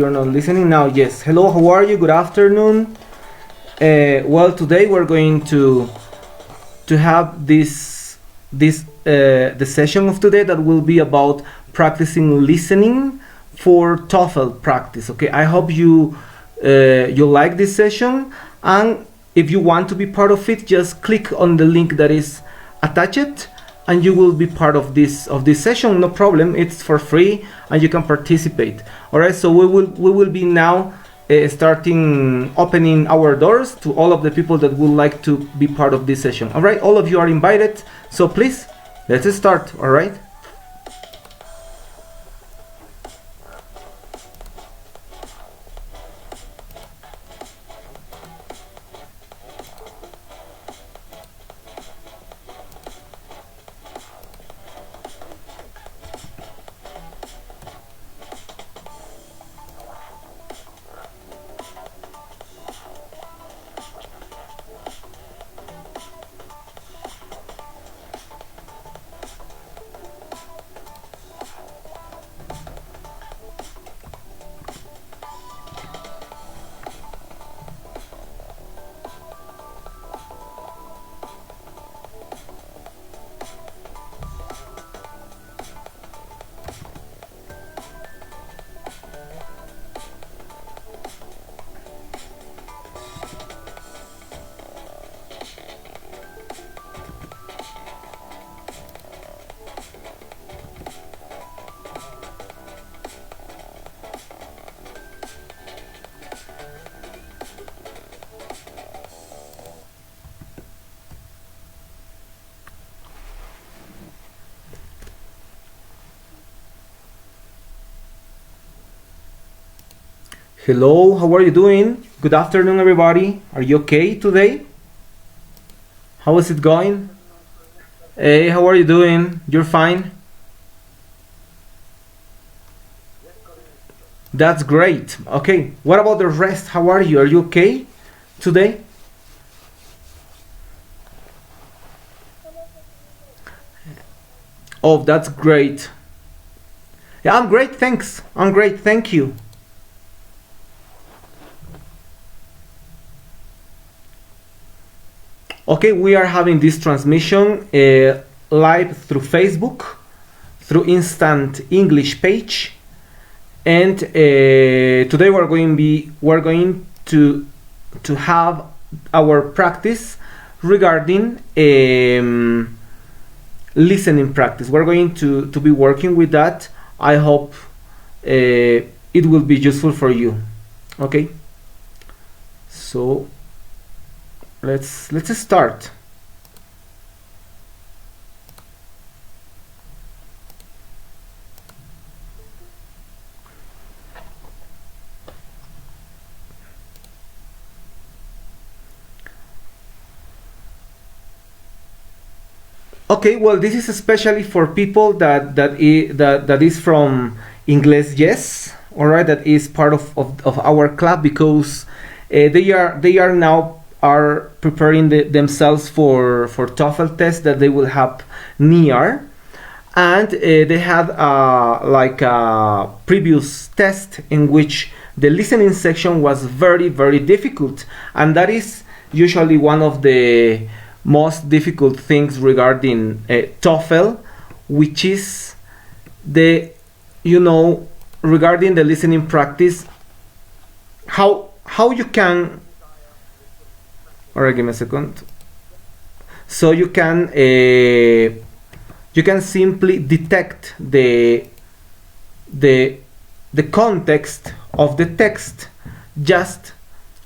You're not listening now. Yes. Hello. How are you? Good afternoon. Well, today we're going to have the session of today that will be about practicing listening for Toefl practice. Okay. I hope you like this session, and if you want to be part of it, just click on the link that is attached, and you will be part of this session. No problem, it's for free and you can participate. All right, so we will be now starting opening our doors to all of the people that would like to be part of this session. All right, all of you are invited, so please let's start. All right. Hello, how are you doing? Good afternoon, everybody. Are you okay today? How is it going? Hey, how are you doing? You're fine? That's great. Okay, what about the rest? How are you? Are you okay today? Oh, that's great. Yeah, I'm great, thanks. I'm great, thank you. Okay, we are having this transmission live through Facebook, through Instant English page, and today we're going to have our practice regarding listening practice. We're going to be working with that. I hope it will be useful for you. Okay, so let's start. Okay, well, this is especially for people that is from English, yes, all right, that is part of our club, because they are now preparing themselves for Toefl test that they will have near, and they had like a previous test in which the listening section was very difficult, and that is usually one of the most difficult things regarding Toefl, which is regarding the listening practice, how you can. All right, give me a second. So you can simply detect the context of the text just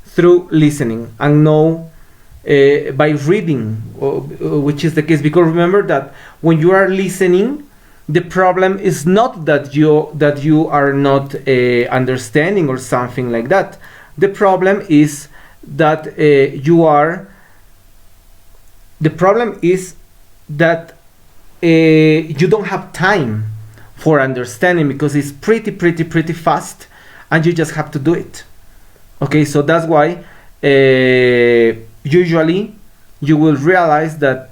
through listening and know by reading, which is the case. Because remember that when you are listening, the problem is not that you are not understanding or something like that. The problem is that you don't have time for understanding, because it's pretty fast and you just have to do it. Okay, so that's why usually you will realize that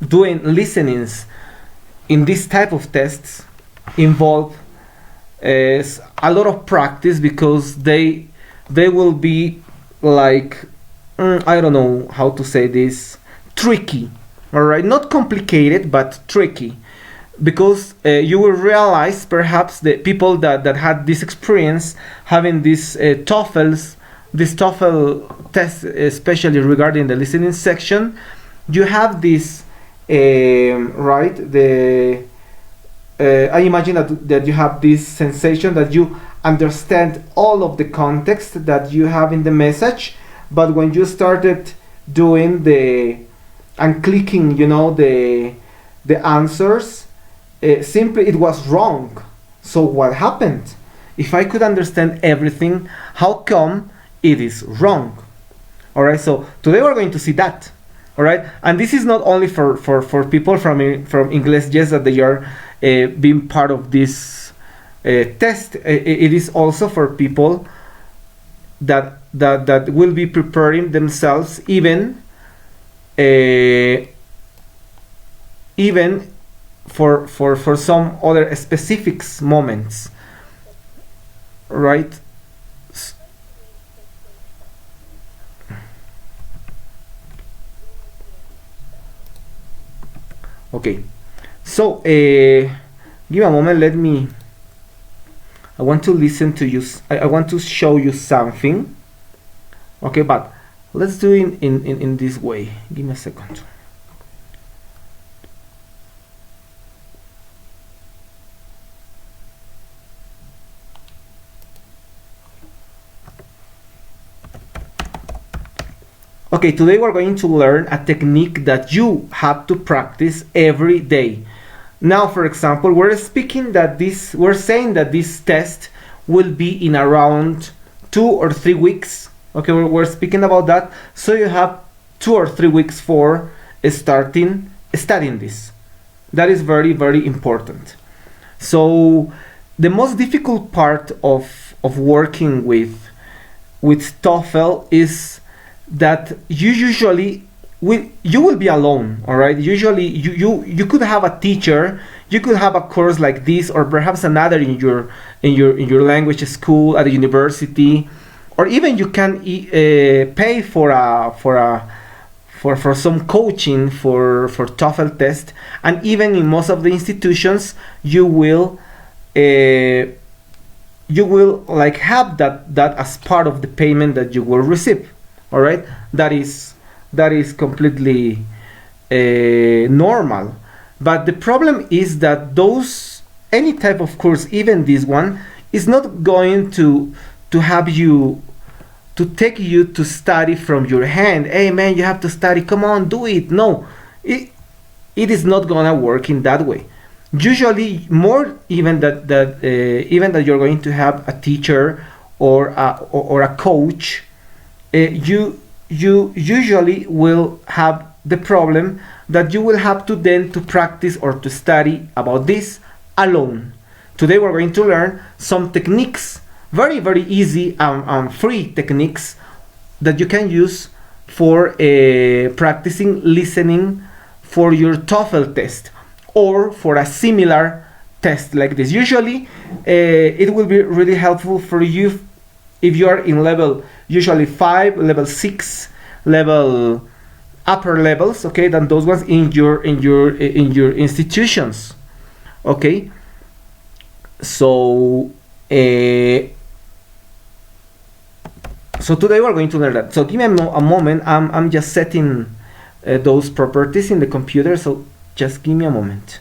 doing listenings in this type of tests involve a lot of practice, because they will be like, I don't know how to say this, tricky. All right, not complicated, but tricky, because you will realize, perhaps the people that had this experience having this Toefl test, especially regarding the listening section, you have this right, I imagine that you have this sensation that you understand all of the context that you have in the message, but when you started doing the and clicking, you know, the answers, simply it was wrong. So what happened? If I could understand everything, how come it is wrong? All right, so today we're going to see that. All right, and this is not only for people from English, yes, that they are being part of this test. It is also for people that will be preparing themselves, even for some other specific moments, right? Okay, so give me a moment. I want to listen to you. I want to show you something. Okay, but let's do it in this way. Give me a second. Okay, today we're going to learn a technique that you have to practice every day. Now, for example, we're saying that this test will be in around 2 or 3 weeks. Okay, we're speaking about that. So you have 2 or 3 weeks for studying this. That is very, very important. So the most difficult part of working with Toefl is that you will be alone. All right, usually you could have a teacher, you could have a course like this, or perhaps another in your language school at a university, or even you can pay for some coaching for TOEFL test. And even in most of the institutions you will like have that as part of the payment that you will receive. All right, that is completely normal. But the problem is that any type of course, even this one, is not going to have you to take you to study from your hand. Hey man, you have to study, come on, do it. No, it is not gonna work in that way. Usually, more even that you're going to have a teacher or a coach, you usually will have the problem that you will have to then to practice or to study about this alone. Today we're going to learn some techniques, very, very easy and free techniques that you can use for practicing listening for your TOEFL test or for a similar test like this. Usually it will be really helpful for you if you are in level usually 5, level 6, level upper levels, okay, than those ones in your institutions. Okay, so so today we're going to learn that. So give me a moment. I'm just setting those properties in the computer, so just give me a moment.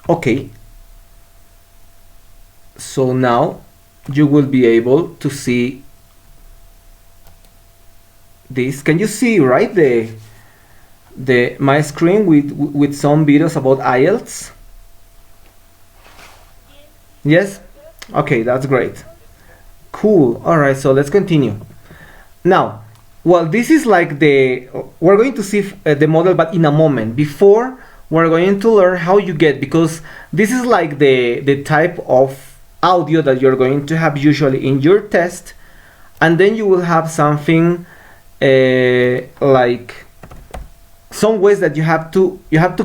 Okay, so now you will be able to see this. Can you see, right, my screen with some videos about IELTS? Yes? Okay, that's great. Cool. All right, so let's continue. Now, well, this is like we're going to see the model, but in a moment. Before, we're going to learn how you get, because this is like the type of audio that you're going to have usually in your test, and then you will have something like some ways that you have to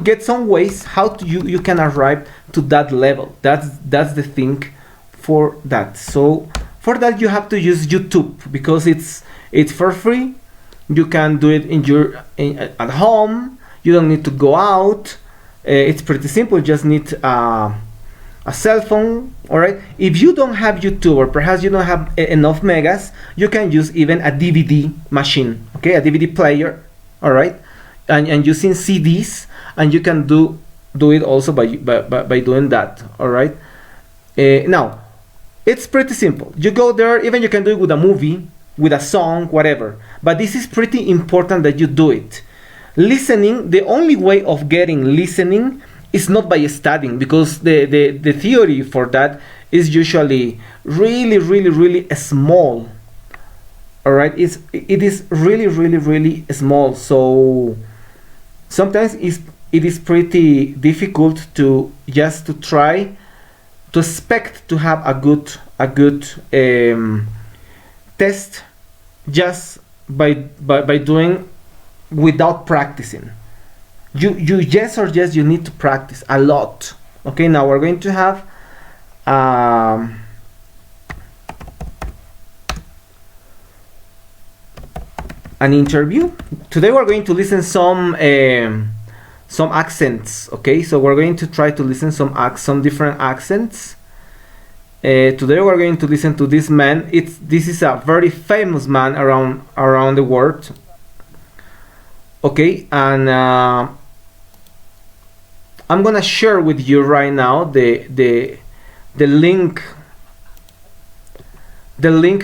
get some ways how you can arrive to that level. That's the thing for that. So for that you have to use YouTube, because it's for free. You can do it at home. You don't need to go out. It's pretty simple. You just need a cell phone. All right. If you don't have YouTube, or perhaps you don't have enough megas, you can use even a DVD machine. Okay, a DVD player. All right, and using CDs, and you can do it also by doing that. All right. Now, it's pretty simple. You go there. Even you can do it with a movie, with a song, whatever. But this is pretty important that you do it. Listening, the only way of getting listening is not by studying, because the theory for that is usually really small. All right, it is really small. So sometimes it is pretty difficult to try to expect to have a good test just by doing without practicing. You you need to practice a lot. Okay, now we're going to have an interview. Today we're going to listen some accents. Okay, so we're going to try to listen some different accents. Today we're going to listen to this man. This is a very famous man around the world. Okay, and I'm gonna share with you right now the link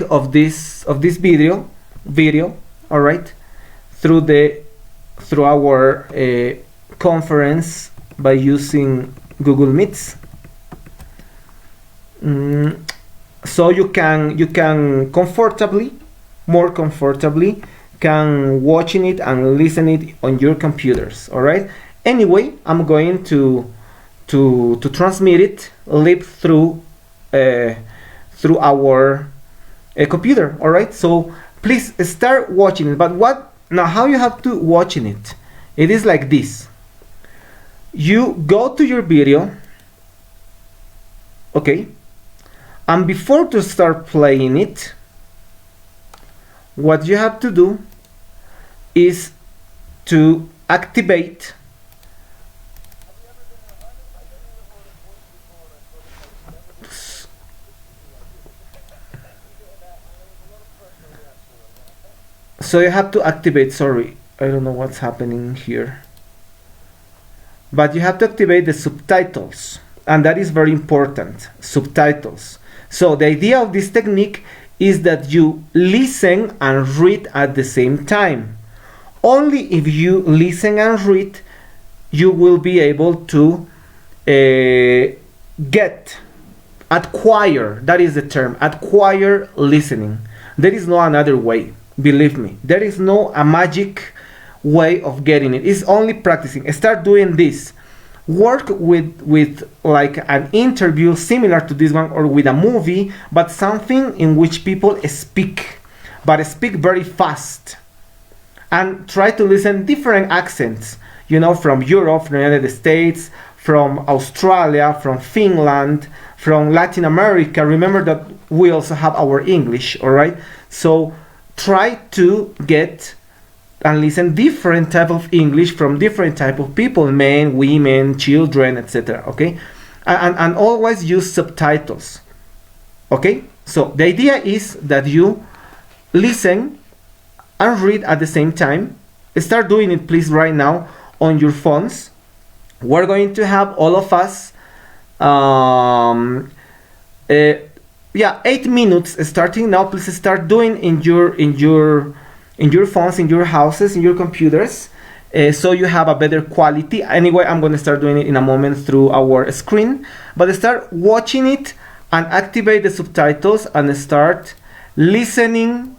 of this video. All right, through our conference by using Google Meets. So you can more comfortably can watching it and listen it on your computers. All right. Anyway, I'm going to transmit it live through our computer. All right. So please start watching it. But how you have to watching it? It is like this. You go to your video. Okay. And before to start playing it, what you have to do is to activate sorry, I don't know what's happening here, but you have to activate the subtitles, and that is very important. Subtitles. So the idea of this technique is that you listen and read at the same time. Only if you listen and read, you will be able to acquire, that is the term, acquire listening. There is no another way, believe me. There is no a magic way of getting it. It's only practicing. Start doing this. Work with like an interview similar to this one, or with a movie, but something in which people speak, but speak very fast, and try to listen different accents, from Europe, from the United States, from Australia, from Finland, from Latin America. Remember that we also have our English. All right, so try to get and listen different type of English from different type of people, men, women, children, etc. Okay, and always use subtitles. Okay, so the idea is that you listen and read at the same time. Start doing it, please, right now on your phones. We're going to have all of us 8 minutes starting now. Please start doing in your phones, in your houses, in your computers, so you have a better quality. Anyway, I'm going to start doing it in a moment through our screen, but start watching it and activate the subtitles and start listening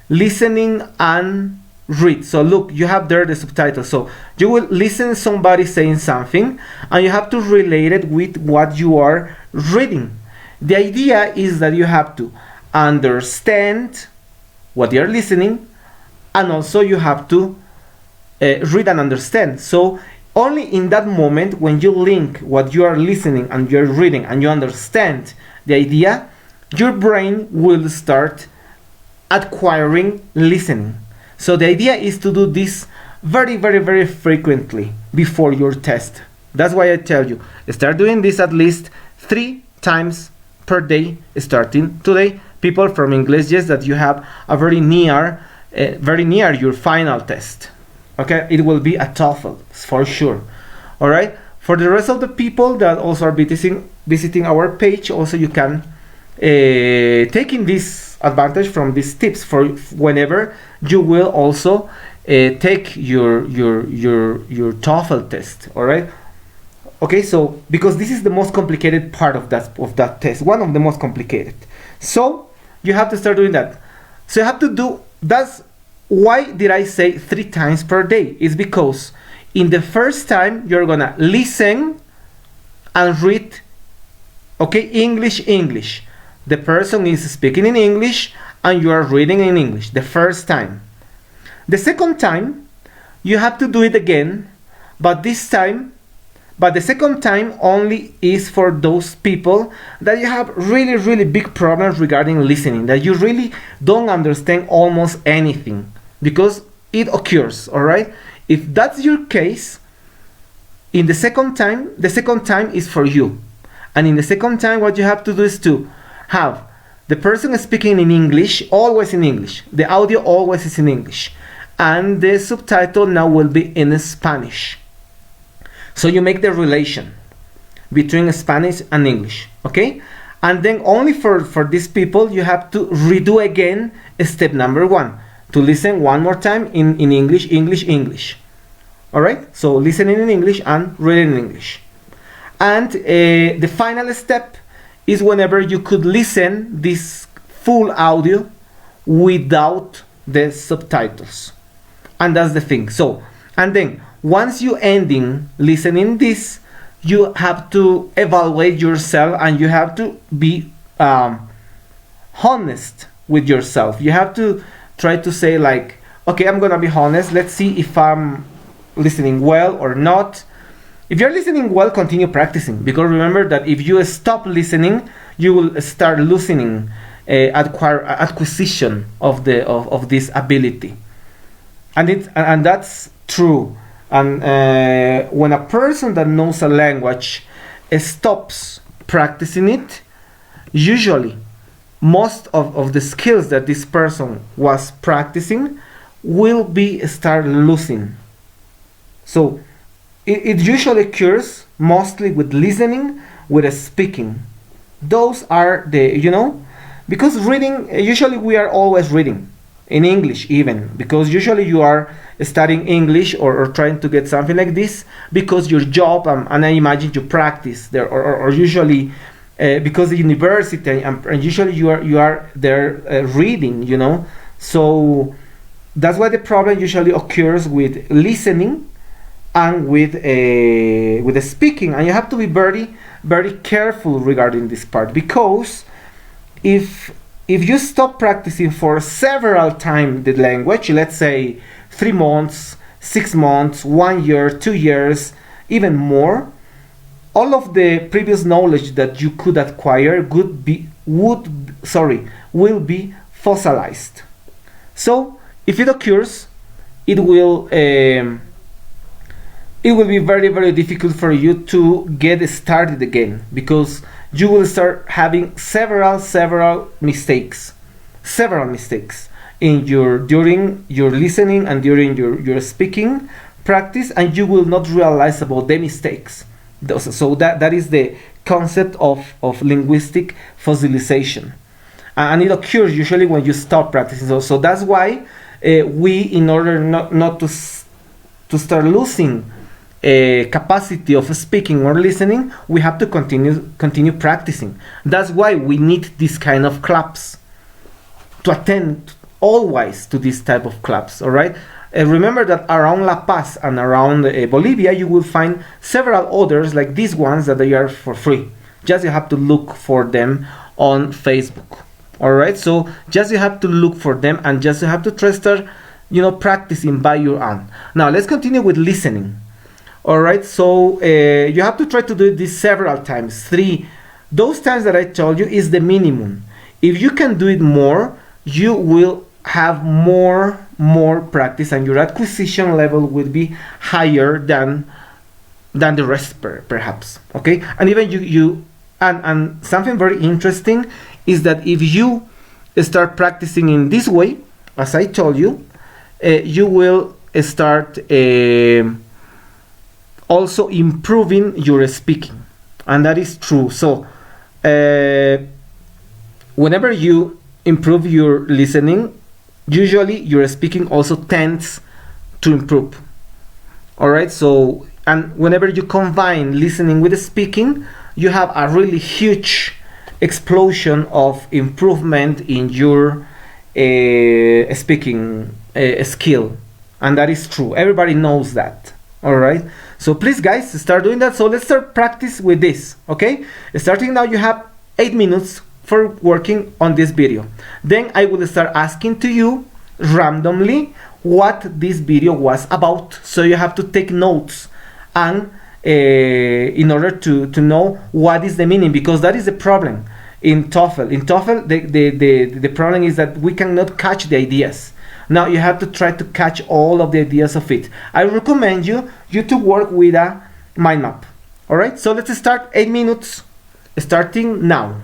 listening and read. So look, you have there the subtitles. So you will listen somebody saying something and you have to relate it with what you are reading. The idea is that you have to understand what you are listening, and also you have to read and understand. So only in that moment, when you link what you are listening and you're reading and you understand the idea, your brain will start acquiring listening. So the idea is to do this very, very, very frequently before your test. That's why I tell you, start doing this at least 3 times per day starting today. People from English, yes, that you have a very near your final test. Okay, it will be a Toefl for sure. All right. For the rest of the people that also are visiting our page, also you can taking this advantage from these tips for whenever you will also take your Toefl test. All right. Okay, so because this is the most complicated part of that test, one of the most complicated. So you have to start doing that. So you have to do that's. Why did I say 3 times per day? It's because in the first time you're gonna listen and read, okay, English. The person is speaking in English and you are reading in English the first time. The second time you have to do it again, but the second time only is for those people that you have really, really big problems regarding listening, that you really don't understand almost anything, because it occurs. All right, if that's your case, in the second time is for you. And in the second time, what you have to do is to have the person speaking in English, always in English, the audio always is in English, and the subtitle now will be in Spanish. So you make the relation between Spanish and English, okay? And then only for these people, you have to redo again step number 1, to listen one more time in English. All right? So listening in English and reading in English. And the final step is whenever you could listen this full audio without the subtitles. And that's the thing. So, and then once you ending listening this, you have to evaluate yourself and you have to be honest with yourself. You have to try to say like, okay, I'm gonna be honest. Let's see if I'm listening well or not. If you're listening well, continue practicing, because remember that if you stop listening, you will start losing acquisition of this ability, and that's true. And when a person that knows a language stops practicing it, usually most of the skills that this person was practicing will be start losing. So it usually occurs mostly with listening, with speaking. Those are the, because reading, usually we are always reading in English, even because usually you are studying English or trying to get something like this because your job, and I imagine you practice there, or usually because the university, and usually you are there reading, so that's why the problem usually occurs with listening and with the speaking, and you have to be very, very careful regarding this part, because if you stop practicing for several times the language, let's say 3 months, 6 months, 1 year, 2 years, even more, all of the previous knowledge that you could acquire will be fossilized. So if it occurs, it will be very, very difficult for you to get started again, because you will start having several mistakes in during your listening and during your speaking practice, and you will not realize about the mistakes. So that is the concept of linguistic fossilization, and it occurs usually when you stop practicing. So that's why we, in order not to start losing capacity of speaking or listening, we have to continue practicing. That's why we need this kind of clubs to attend always to this type of clubs. All right. Remember that around La Paz and around Bolivia, you will find several others like these ones that they are for free. Just you have to look for them on Facebook. All right. So just you have to look for them, and just you have to try start, practicing by your own. Now let's continue with listening. All right. So you have to try to do this several times. 3. Those times that I told you is the minimum. If you can do it more, you will have more practice, and your acquisition level will be higher than the rest perhaps. Okay. And even you and something very interesting is that if you start practicing in this way, as I told you, you will start also improving your speaking, and that is true. So whenever you improve your listening, usually your speaking also tends to improve. All right. So, and whenever you combine listening with speaking, you have a really huge explosion of improvement in your speaking skill, and that is true. Everybody knows that. All right. So please, guys, start doing that. So let's start practice with this. Okay. Starting now, you have 8 minutes for working on this video. Then I will start asking to you randomly what this video was about. So you have to take notes, and in order to know what is the meaning, because that is the problem in TOEFL. In TOEFL, the problem is that we cannot catch the ideas. Now you have to try to catch all of the ideas of it. I recommend you to work with a mind map. All right. So let's start. 8 minutes, starting now.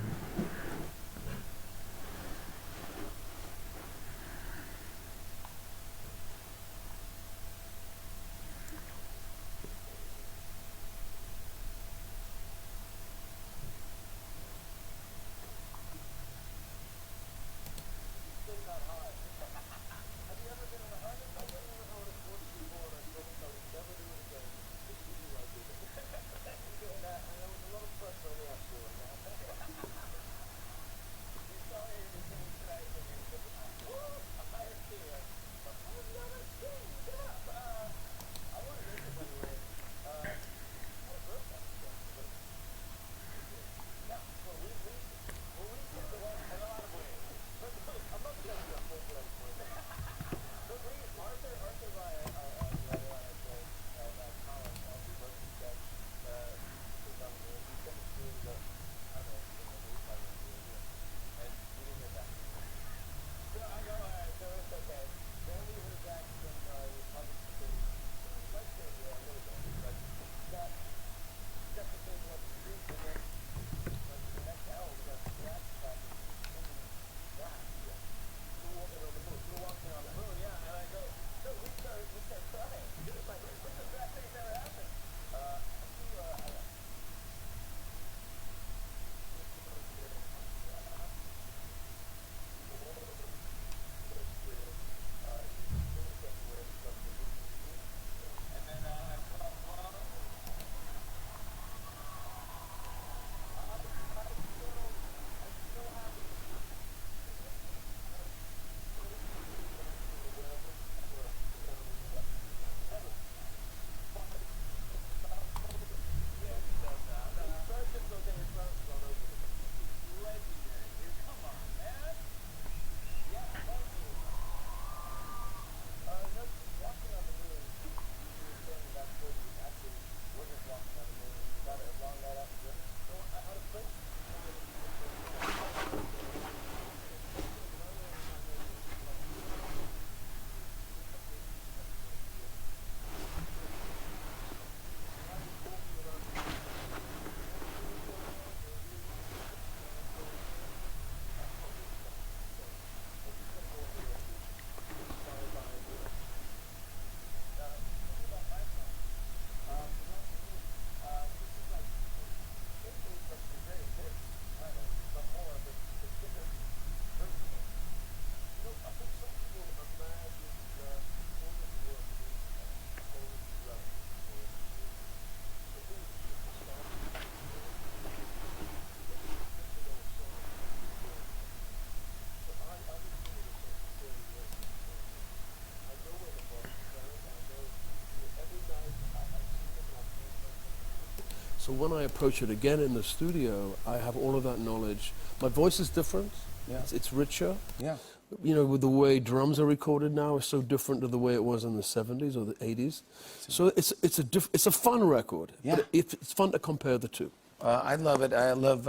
So when I approach it again in the studio, I have all of that knowledge. My voice is different. Yeah. It's richer. Yeah. You know, with the way drums are recorded now is so different to the way it was in the 70s or the 80s. So it's a fun record. Yeah. But it's fun to compare the two. I love it. I love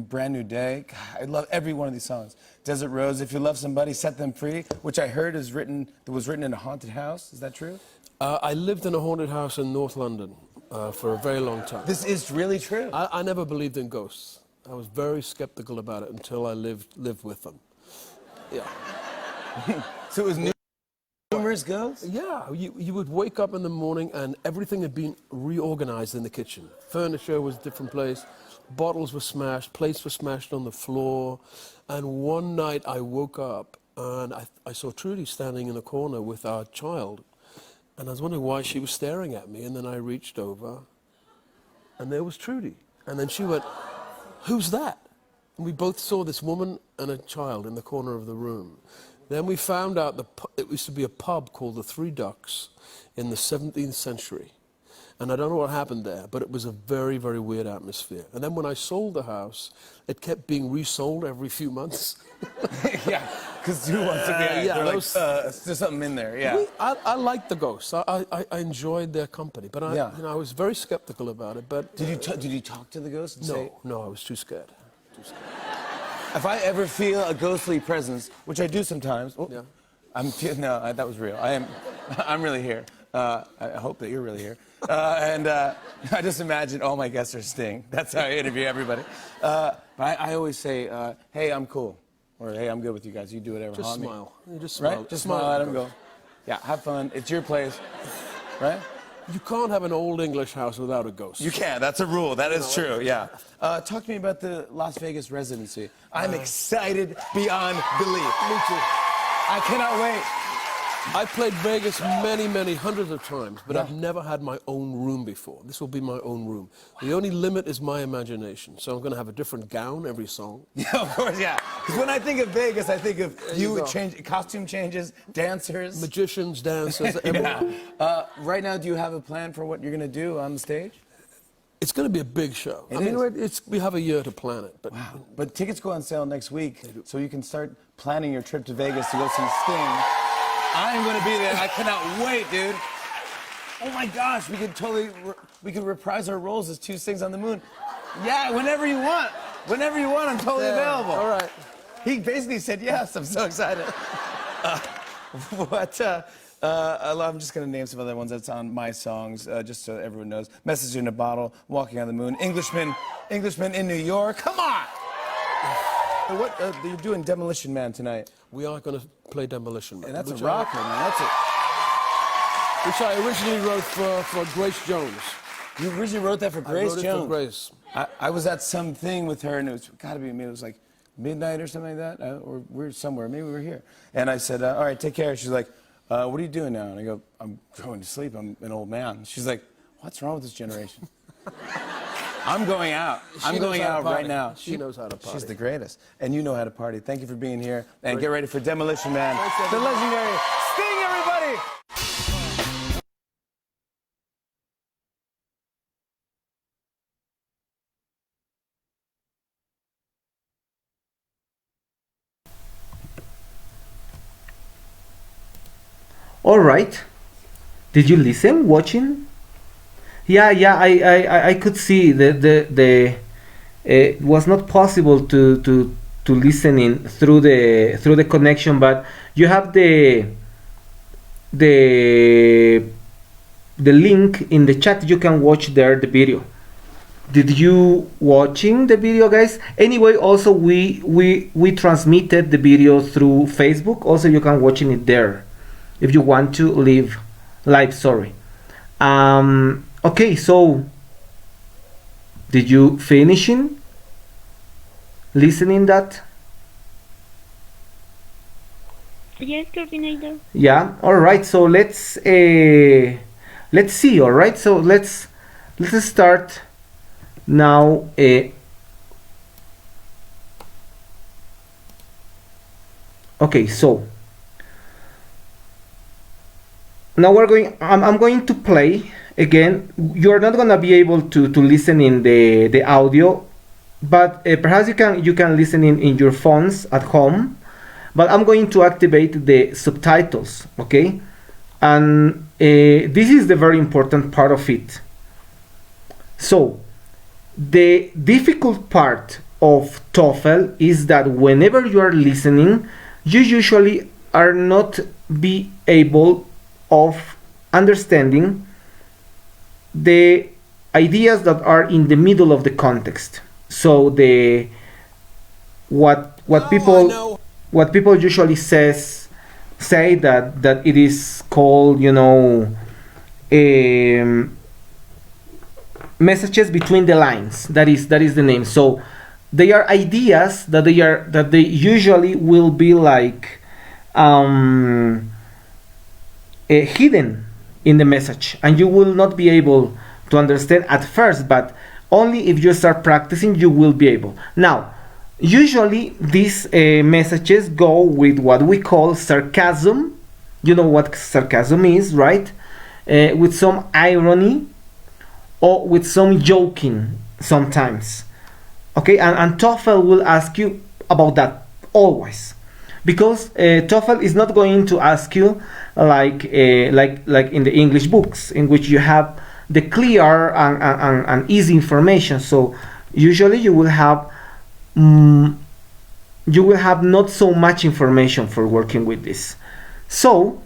Brand New Day. God, I love every one of these songs. Desert Rose, If You Love Somebody, Set Them Free, which I heard was written in a haunted house. Is that true? I lived in a haunted house in North London for a very long time. This is really true. I never believed in ghosts. I was very skeptical about it until I lived with them. Yeah. So it was numerous ghosts? Yeah, you would wake up in the morning and everything had been reorganized in the kitchen. Furniture was a different place, bottles were smashed, plates were smashed on the floor. And one night I woke up and I saw Trudy standing in a corner with our child. And I was wondering why she was staring at me. And then I reached over and there was Trudy. And then she went, "Who's that?" And we both saw this woman and a child in the corner of the room. Then we found out it used to be a pub called the Three Ducks in the 17th century. And I don't know what happened there, but it was a very, very weird atmosphere. And then when I sold the house, it kept being resold every few months. Yeah, because who wants to be? Yeah, there's something in there. Yeah. I liked the ghosts. I enjoyed their company, but I was very skeptical about it. But Did you talk to the ghost? And no, I was too scared. If I ever feel a ghostly presence, which I do sometimes, Yeah. That was real. I'm really here. I hope that you're really here. I just imagine all my guests are Sting. That's how I interview everybody. But I always say, "Hey, I'm cool," or "Hey, I'm good with you guys. You do whatever." Just haunt me." smile. You just smile. Right? Just smile at him. Go. Yeah, have fun. It's your place, right? You can't have an old English house without a ghost. You can. That's a rule. That is true. Yeah. Talk to me about the Las Vegas residency. I'm excited beyond belief. Me too. I cannot wait. I played Vegas many, many hundreds of times, but Yeah. I've never had my own room before. This will be my own room. The only limit is my imagination. So I'm going to have a different gown every song. Yeah, of course, yeah. Because when I think of Vegas, I think of you go. costume changes, dancers. Magicians, dancers, everyone. Yeah. Right now, do you have a plan for what you're going to do on the stage? It's going to be a big show. It is. We have a year to plan it. But Wow. But tickets go on sale next week, so you can start planning your trip to Vegas to go see Sting. I'm going to be there. I cannot wait, dude. Oh my gosh, we could reprise our roles as two Stings on the Moon. Yeah, whenever you want. Whenever you want, I'm totally available. All right. He basically said yes. I'm so excited. I'm just going to name some other ones that's on my songs, just so everyone knows. Message in a Bottle, Walking on the Moon, Englishman in New York. Come on! What you're doing Demolition Man tonight? We are going to play Demolition Man. And that's which a rocker, man. That's it. Which I originally wrote for Grace Jones. You originally wrote that for Grace I wrote Jones? it for Grace. I was at something with her, and it was got to be me. It was like midnight or something like that, or we're somewhere. Maybe we were here. And I said, "All right, take care." She's like, "What are you doing now?" And I go, "I'm going to sleep. I'm an old man." She's like, "What's wrong with this generation?" I'm going out. I'm going out right now. She knows how to party. She's the greatest. And you know how to party. Thank you for being here. And get ready for Demolition Man. The legendary Sting, everybody! All right. Did you listen? Watching? Yeah. I could see the it was not possible to listen in through the connection, but you have the link in the chat. You can watch there the video. Did you watching the video, guys? Anyway, also we transmitted the video through Facebook. Also, you can watching it there if you want to live. Sorry. Okay, so did you finishing listening that? Yes, coordinator. Yeah. All right. So let's see. All right. So let's start now. Okay. So now I'm going to play again. You're not gonna be able to listen in the audio, but perhaps you can listen in your phones at home. But I'm going to activate the subtitles, okay? And this is the very important part of it. So the difficult part of TOEFL is that whenever you are listening, you usually are not be able of understanding the ideas that are in the middle of the context. So the what people usually say that it is called, you know, messages between the lines. That is the name. So they are ideas that they usually will be like hidden in the message, and you will not be able to understand at first, but only if you start practicing you will be able. Now usually these messages go with what we call sarcasm. You know what sarcasm is, right? With some irony or with some joking sometimes. Okay, and TOEFL will ask you about that always, because TOEFL is not going to ask you like in the English books, in which you have the clear and easy information. So usually you will have not so much information for working with this. So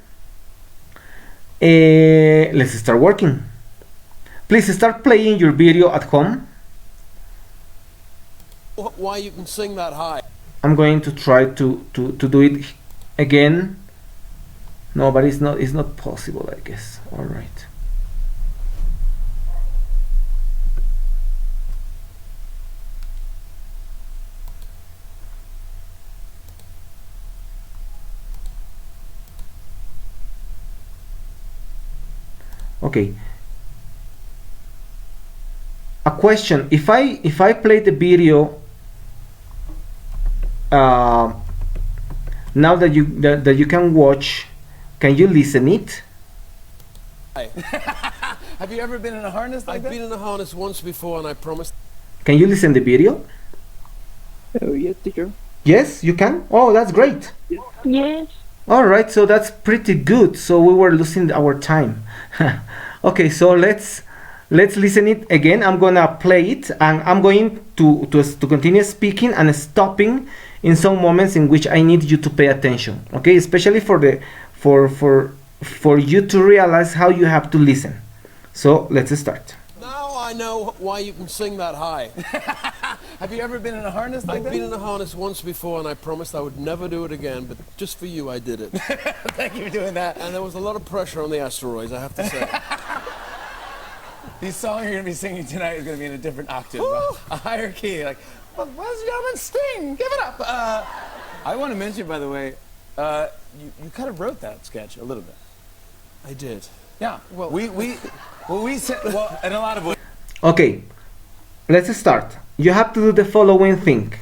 let's start working. Please start playing your video at home. Why you can sing that high? I'm going to try to do it again. No, but it's not possible, I guess. All right. Okay. A question: if I play the video now that you can watch, can you listen it? Have you ever been in a harness like that? I've been in a harness once before, and I promised. Can you listen the video? Oh, yes, teacher. Yes, you can. Oh, that's great. Yes. All right, so that's pretty good. So we were losing our time. Okay, so let's listen it again. I'm gonna play it, and I'm going to continue speaking and stopping in some moments in which I need you to pay attention. Okay, especially for you to realize how you have to listen. So let's start. Now I know why you can sing that high. Have you ever been in a harness like I've that? been in a harness once before, and I promised I would never do it again, but just for you I did it. Thank you for doing that. And there was a lot of pressure on the asteroids, I have to say. The song you're going to be singing tonight is going to be in a different octave, a higher key. Like, well, ladies and gentlemen, Sting, give it up. I want to mention, by the way, you kind of wrote that sketch a little bit. I did. Yeah. Well, we said, well, in a lot of ways. Okay, let's start. You have to do the following thing.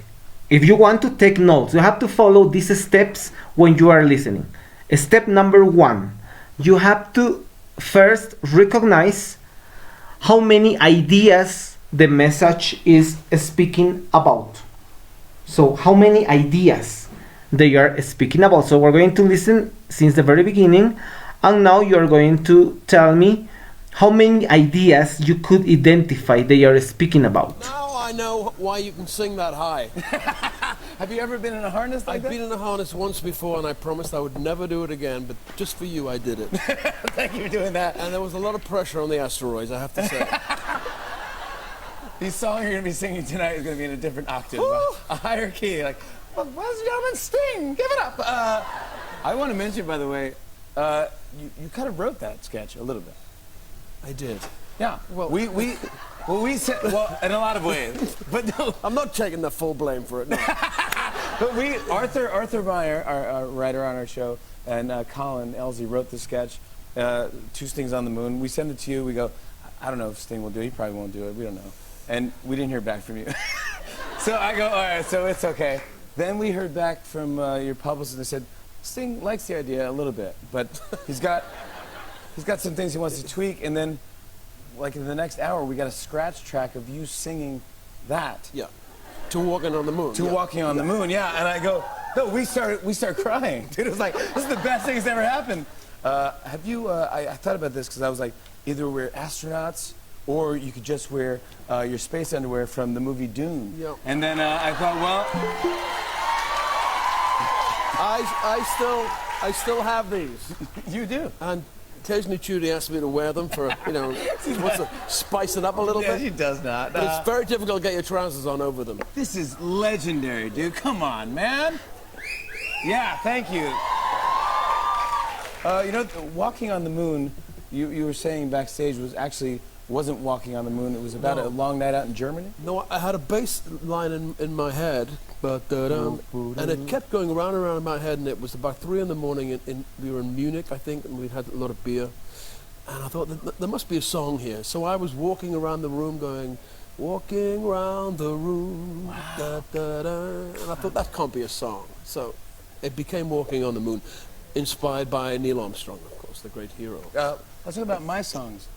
If you want to take notes, you have to follow these steps when you are listening. Step number 1, you have to first recognize how many ideas the message is speaking about. So how many ideas they are speaking about. So we're going to listen since the very beginning, and now you're going to tell me how many ideas you could identify they are speaking about. Now I know why you can sing that high. Have you ever been in a harness like I've that? been in a harness once before, and I promised I would never do it again, but just for you I did it. Thank you for doing that. And there was a lot of pressure on the asteroids, I have to say. The song you're going to be singing tonight is going to be in a different octave, a higher key. Like, well, ladies and gentlemen, Sting, give it up. I want to mention, by the way, you kind of wrote that sketch a little bit. I did. Yeah. Well, we said, well, in a lot of ways, but no. I'm not taking the full blame for it. No. But Arthur Meyer, our writer on our show, and Colin Elsie wrote the sketch, Two Stings on the Moon. We send it to you. We go, I don't know if Sting will do it. He probably won't do it. We don't know. And we didn't hear back from you. So I go, all right, so it's okay. Then we heard back from your publicist, and they said, Sting likes the idea a little bit, but he's got he's got some things he wants to tweak, and then, like in the next hour, we got a scratch track of you singing that. Yeah. To Walking on the Moon. To Walking on the Moon, yeah. And I go, no, we start crying, dude. It was like, this is the best thing that's ever happened. Have you? I thought about this because I was like, either we're astronauts or you could just wear your space underwear from the movie Dune. Yep. And then I thought, well, I still have these. you do. And occasionally Judy asks me to wear them for, wants to spice it up a little Yeah, bit. she does not. But it's very difficult to get your trousers on over them. This is legendary, dude. Come on, man. Yeah, thank you. Walking on the Moon, you were saying backstage wasn't Walking on the Moon. It was about a long night out in Germany. No, I had a bass line in my head, and it kept going around and around in my head, and it was about 3 in the morning, and we were in Munich, I think, and we'd had a lot of beer. And I thought, there must be a song here. So I was walking around the room going, walking around the room, and I thought, that can't be a song. So it became Walking on the Moon, inspired by Neil Armstrong, of course, the great hero. Let's talk about my songs.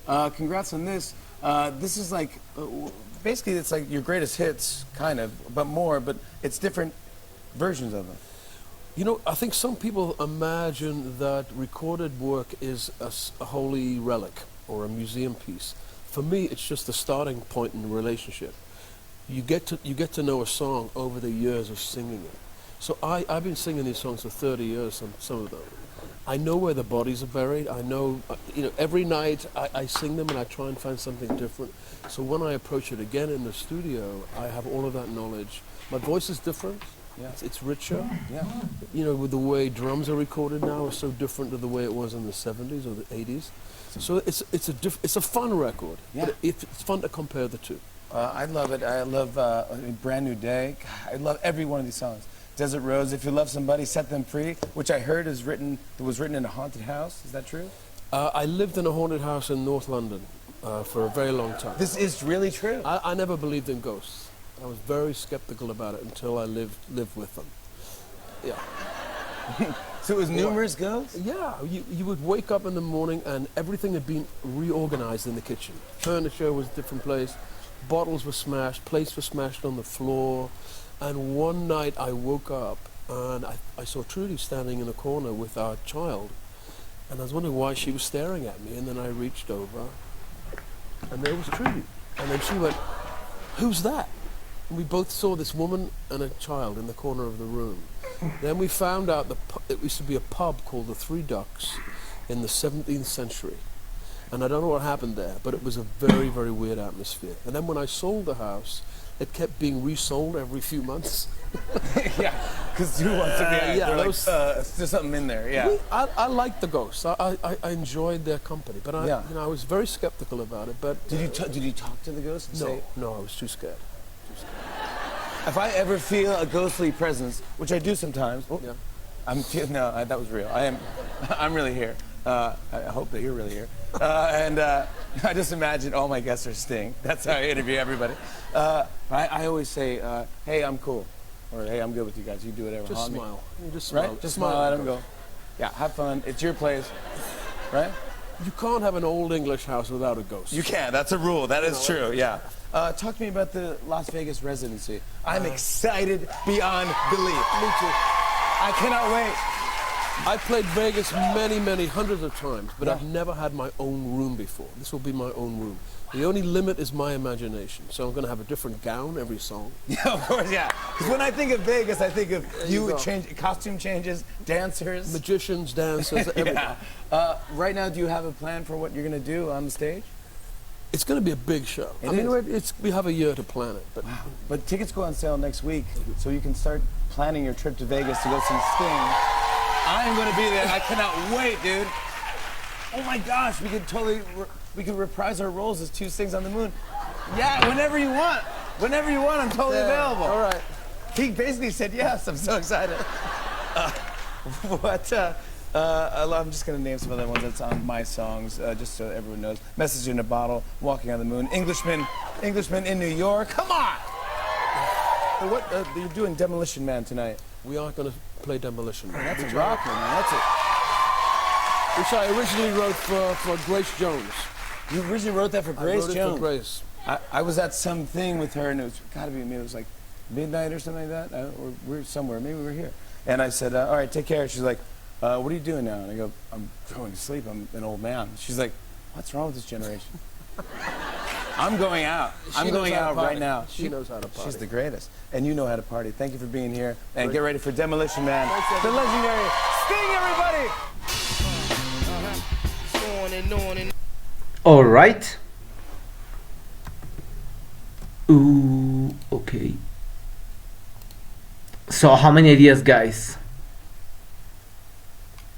Congrats on this. This is like, basically it's like your greatest hits, kind of, but it's different versions of them. I think some people imagine that recorded work is a holy relic or a museum piece. For me, it's just the starting point in the relationship. You get to know a song over the years of singing it. So I've been singing these songs for 30 years, some of them. I know where the bodies are buried. I know, every night I sing them and I try and find something different. So when I approach it again in the studio, I have all of that knowledge. My voice is different. Yeah. It's richer. Yeah. With the way drums are recorded now is so different to the way it was in the 70s or the 80s. So it's a fun record. Yeah. But it's fun to compare the two. I love it. I love Brand New Day. God, I love every one of these songs. Desert Rose, If You Love Somebody, Set Them Free, which I heard was written in a haunted house. Is that true? I lived in a haunted house in North London for a very long time. This is really true. I never believed in ghosts. I was very skeptical about it until I lived with them. Yeah. So it was numerous ghosts? Yeah, you would wake up in the morning and everything had been reorganized in the kitchen. Furniture was a different place, bottles were smashed, plates were smashed on the floor. And one night I woke up and I saw Trudy standing in a corner with our child. And I was wondering why she was staring at me. And then I reached over and there was Trudy. And then she went, "Who's that?" And we both saw this woman and a child in the corner of the room. Then we found out it used to be a pub called the Three Ducks in the 17th century. And I don't know what happened there, but it was a very, very weird atmosphere. And then when I sold the house, it kept being resold every few months. Yeah, because who wants to be? Yeah, there's something in there. Yeah. I liked the ghosts. I enjoyed their company, but I was very skeptical about it. But did you talk to the ghost? And say, no, I was too scared. If I ever feel a ghostly presence, which I do sometimes, Yeah. That was real. I'm really here. I hope that you're really here. And I just imagine all my guests are Sting. That's how I interview everybody. I always say, "Hey, I'm cool," or "Hey, I'm good with you guys. You do whatever." Just haunt me." smile. You just smile. Right? Just smile at them. Go. Yeah, have fun. It's your place, right? You can't have an old English house without a ghost. You can. That's a rule. That is true. Yeah. Talk to me about the Las Vegas residency. I'm excited beyond belief. Me too. I cannot wait. I played Vegas many hundreds of times, but Yeah. I've never had my own room before. This will be my own room. The only limit is my imagination. So I'm going to have a different gown every song. Yeah, of course, yeah. Because when I think of Vegas, I think of you go. costume changes, dancers. Magicians, dancers, everything. Yeah. Right now, do you have a plan for what you're going to do on the stage? It's going to be a big show. It I mean, is. we have a year to plan it. But But tickets go on sale next week, so you can start planning your trip to Vegas to go see Sting. I am going to be there. I cannot wait, dude. Oh my gosh, we could reprise our roles as two Stings on the Moon. Yeah, whenever you want. Whenever you want, I'm totally available. All right. He basically said yes. I'm so excited. I'm just going to name some other ones that's on my songs, just so everyone knows. Message in a Bottle, Walking on the Moon, Englishman in New York. Come on! You're doing Demolition Man tonight. We are going to play Demolition Man. That's a rocker, man. That's it. which I originally wrote for Grace Jones. You originally wrote that for I Grace wrote it Jones? for Grace. I was at something with her, and it was got to be me. It was like midnight or something like that, or we're somewhere. Maybe we were here. And I said, "All right, take care." She's like, "What are you doing now?" And I go, "I'm going to sleep. I'm an old man." She's like, "What's wrong with this generation?" I'm going out. I'm going out right now. She knows how to party. She's the greatest, and you know how to party. Thank you for being here, and get ready for Demolition Man, the legendary Sting, everybody. All right. Ooh, okay. So how many ideas, guys?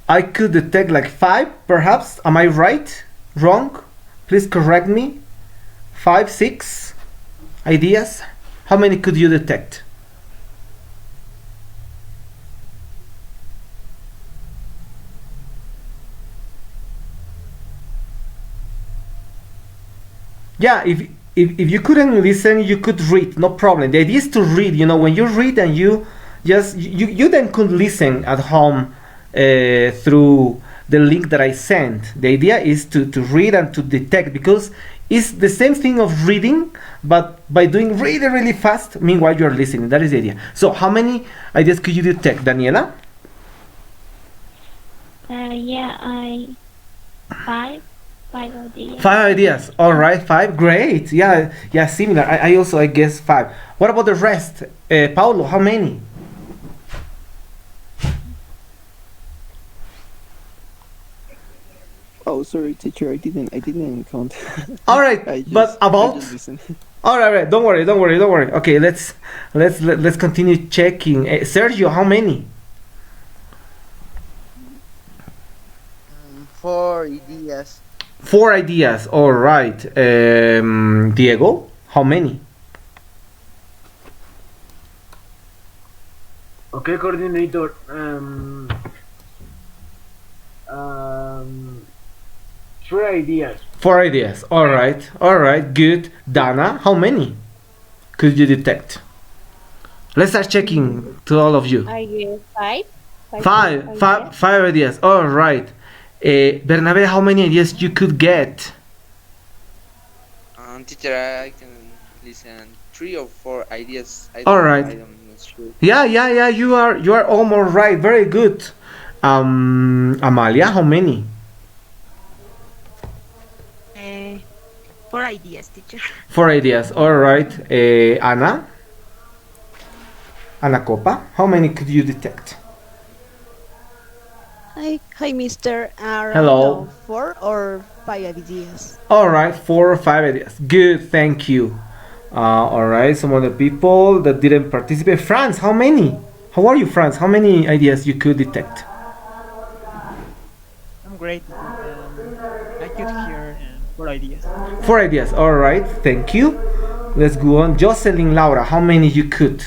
I could detect like 5, perhaps. Am I right? Wrong? Please correct me. 5, 6 ideas. How many could you detect? Yeah, if you couldn't listen, you could read, no problem. The idea is to read. You know, when you read and you just you then could listen at home through the link that I sent. The idea is to read and to detect, because it's the same thing of reading, but by doing really, really fast, meanwhile you're listening. That is the idea. So how many ideas could you detect, Daniela? Yeah, five ideas. 5 ideas. All right, 5. Great. Yeah, yeah, similar. I also, I guess, 5. What about the rest? Paulo, how many? Oh, sorry, teacher. I didn't count. All right, but about. I just listened. All right, right. Don't worry. Okay, let's continue checking. Sergio, how many? 4 ideas. 4 ideas. All right. Diego, how many? Okay, coordinator. 3 ideas. 4 ideas. All right. Good. Dana, how many could you detect? Let's start checking to all of you. I guess Five ideas. All right. Bernabe, how many ideas you could get? Teacher, I can listen 3 or 4 ideas. All right. I'm not sure. Yeah. You are almost right. Very good. Amalia, how many? 4 ideas, teacher. 4 ideas. All right. Ana Copa, how many could you detect? Hi, Mister. Hello. 4 or 5 ideas. All right, 4 or 5 ideas. Good, thank you. All right, some other people that didn't participate. Franz, how many? How are you, Franz? How many ideas you could detect? I'm great. I could hear 4 ideas. 4 ideas. All right, thank you. Let's go on. Jocelyn, Laura, how many you could?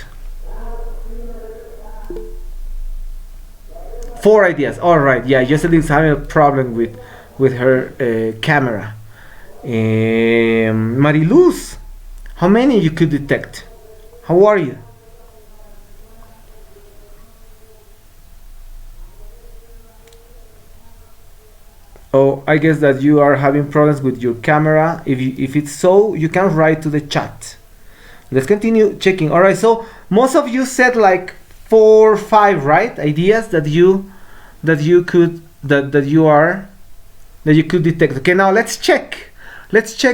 4 ideas. All right. Yeah, Jocelyn's having a problem with her camera. Mariluz, how many you could detect? How are you? Oh, I guess that you are having problems with your camera. If it's so, you can write to the chat. Let's continue checking. All right. So most of you said like 4 or 5, right? Ideas that you could detect. Okay, now let's check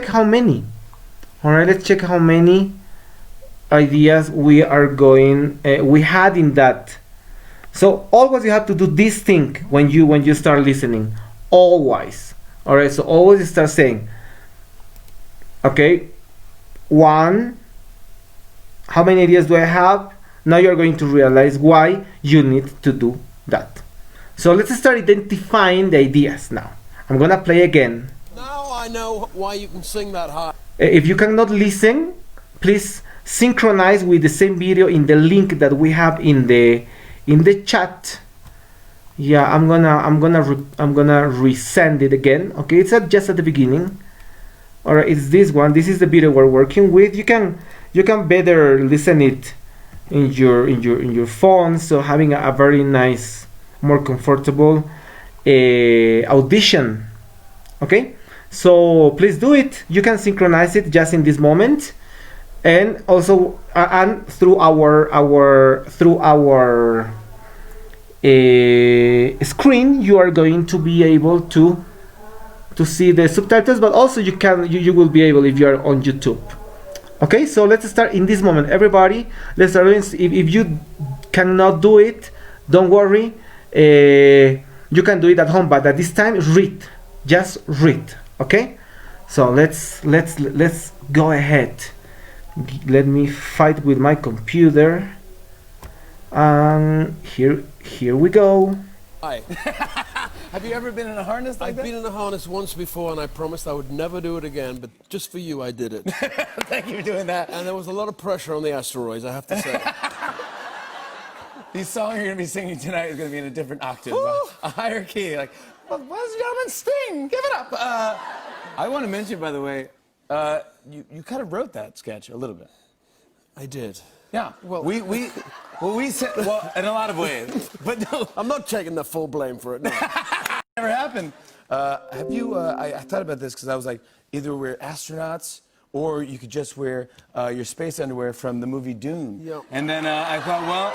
how many. All right, let's check how many ideas we had in that. So always you have to do this thing when you start listening. Always. All right, so always start saying, okay, 1, how many ideas do I have? Now you're going to realize why you need to do that. So let's start identifying the ideas now. I'm gonna play again. Now I know why you can sing that high. If you cannot listen, please synchronize with the same video in the link that we have in the chat. Yeah, I'm gonna resend it again. Okay, it's just at the beginning. All right, it's this one. This is the video we're working with. You can better listen it in your phone. So having a very nice, more comfortable. audition. Okay, so please do it. You can synchronize it just in this moment, and also and through our screen you are going to be able to see the subtitles, but also you will be able if you are on YouTube. Okay, so let's start in this moment, everybody. Let's start. If you cannot do it, don't worry. You can do it at home, but at this time, read. Just read. Okay. So let's go ahead. Let me fight with my computer. And here we go. Hi. Have you ever been in a harness like I've that? been in a harness once before, and I promised I would never do it again, but just for you, I did it. Thank you for doing that. And there was a lot of pressure on the asteroids, I have to say. The song you're going to be singing tonight is going to be in a different octave, a higher key. Like, well, what's gentleman Sting? Give it up. I want to mention, by the way, you kind of wrote that sketch a little bit. I did. Yeah. Well, we said, well, in a lot of ways, but no, I'm not taking the full blame for it, no. never happened. Have you? I thought about this because I was like, either we're astronauts or you could just wear your space underwear from the movie Dune. Yep. And then I thought, well,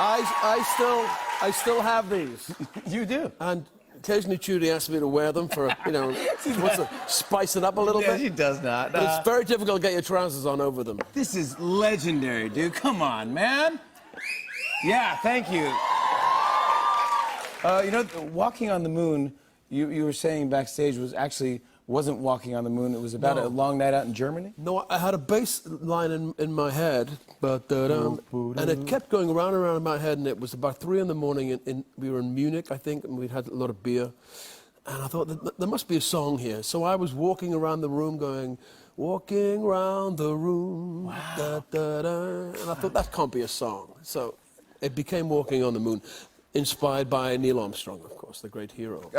I still have these. you do. And occasionally Judy asks me to wear them for, what's it, spice it up a little Yeah, bit. she does not. But it's very difficult to get your trousers on over them. This is legendary, dude. Come on, man. Yeah, thank you. Walking on the moon, you were saying backstage wasn't walking on the moon. It was about No. a long night out in Germany. No, I had a bass line in my head, and it kept going around and around in my head, and it was about 3 in the morning, we were in Munich, I think, and we'd had a lot of beer, and I thought, there must be a song here. So I was walking around the room going, walking around the room, Wow. and I thought, that can't be a song. So it became Walking on the Moon, inspired by Neil Armstrong, of course, the great hero.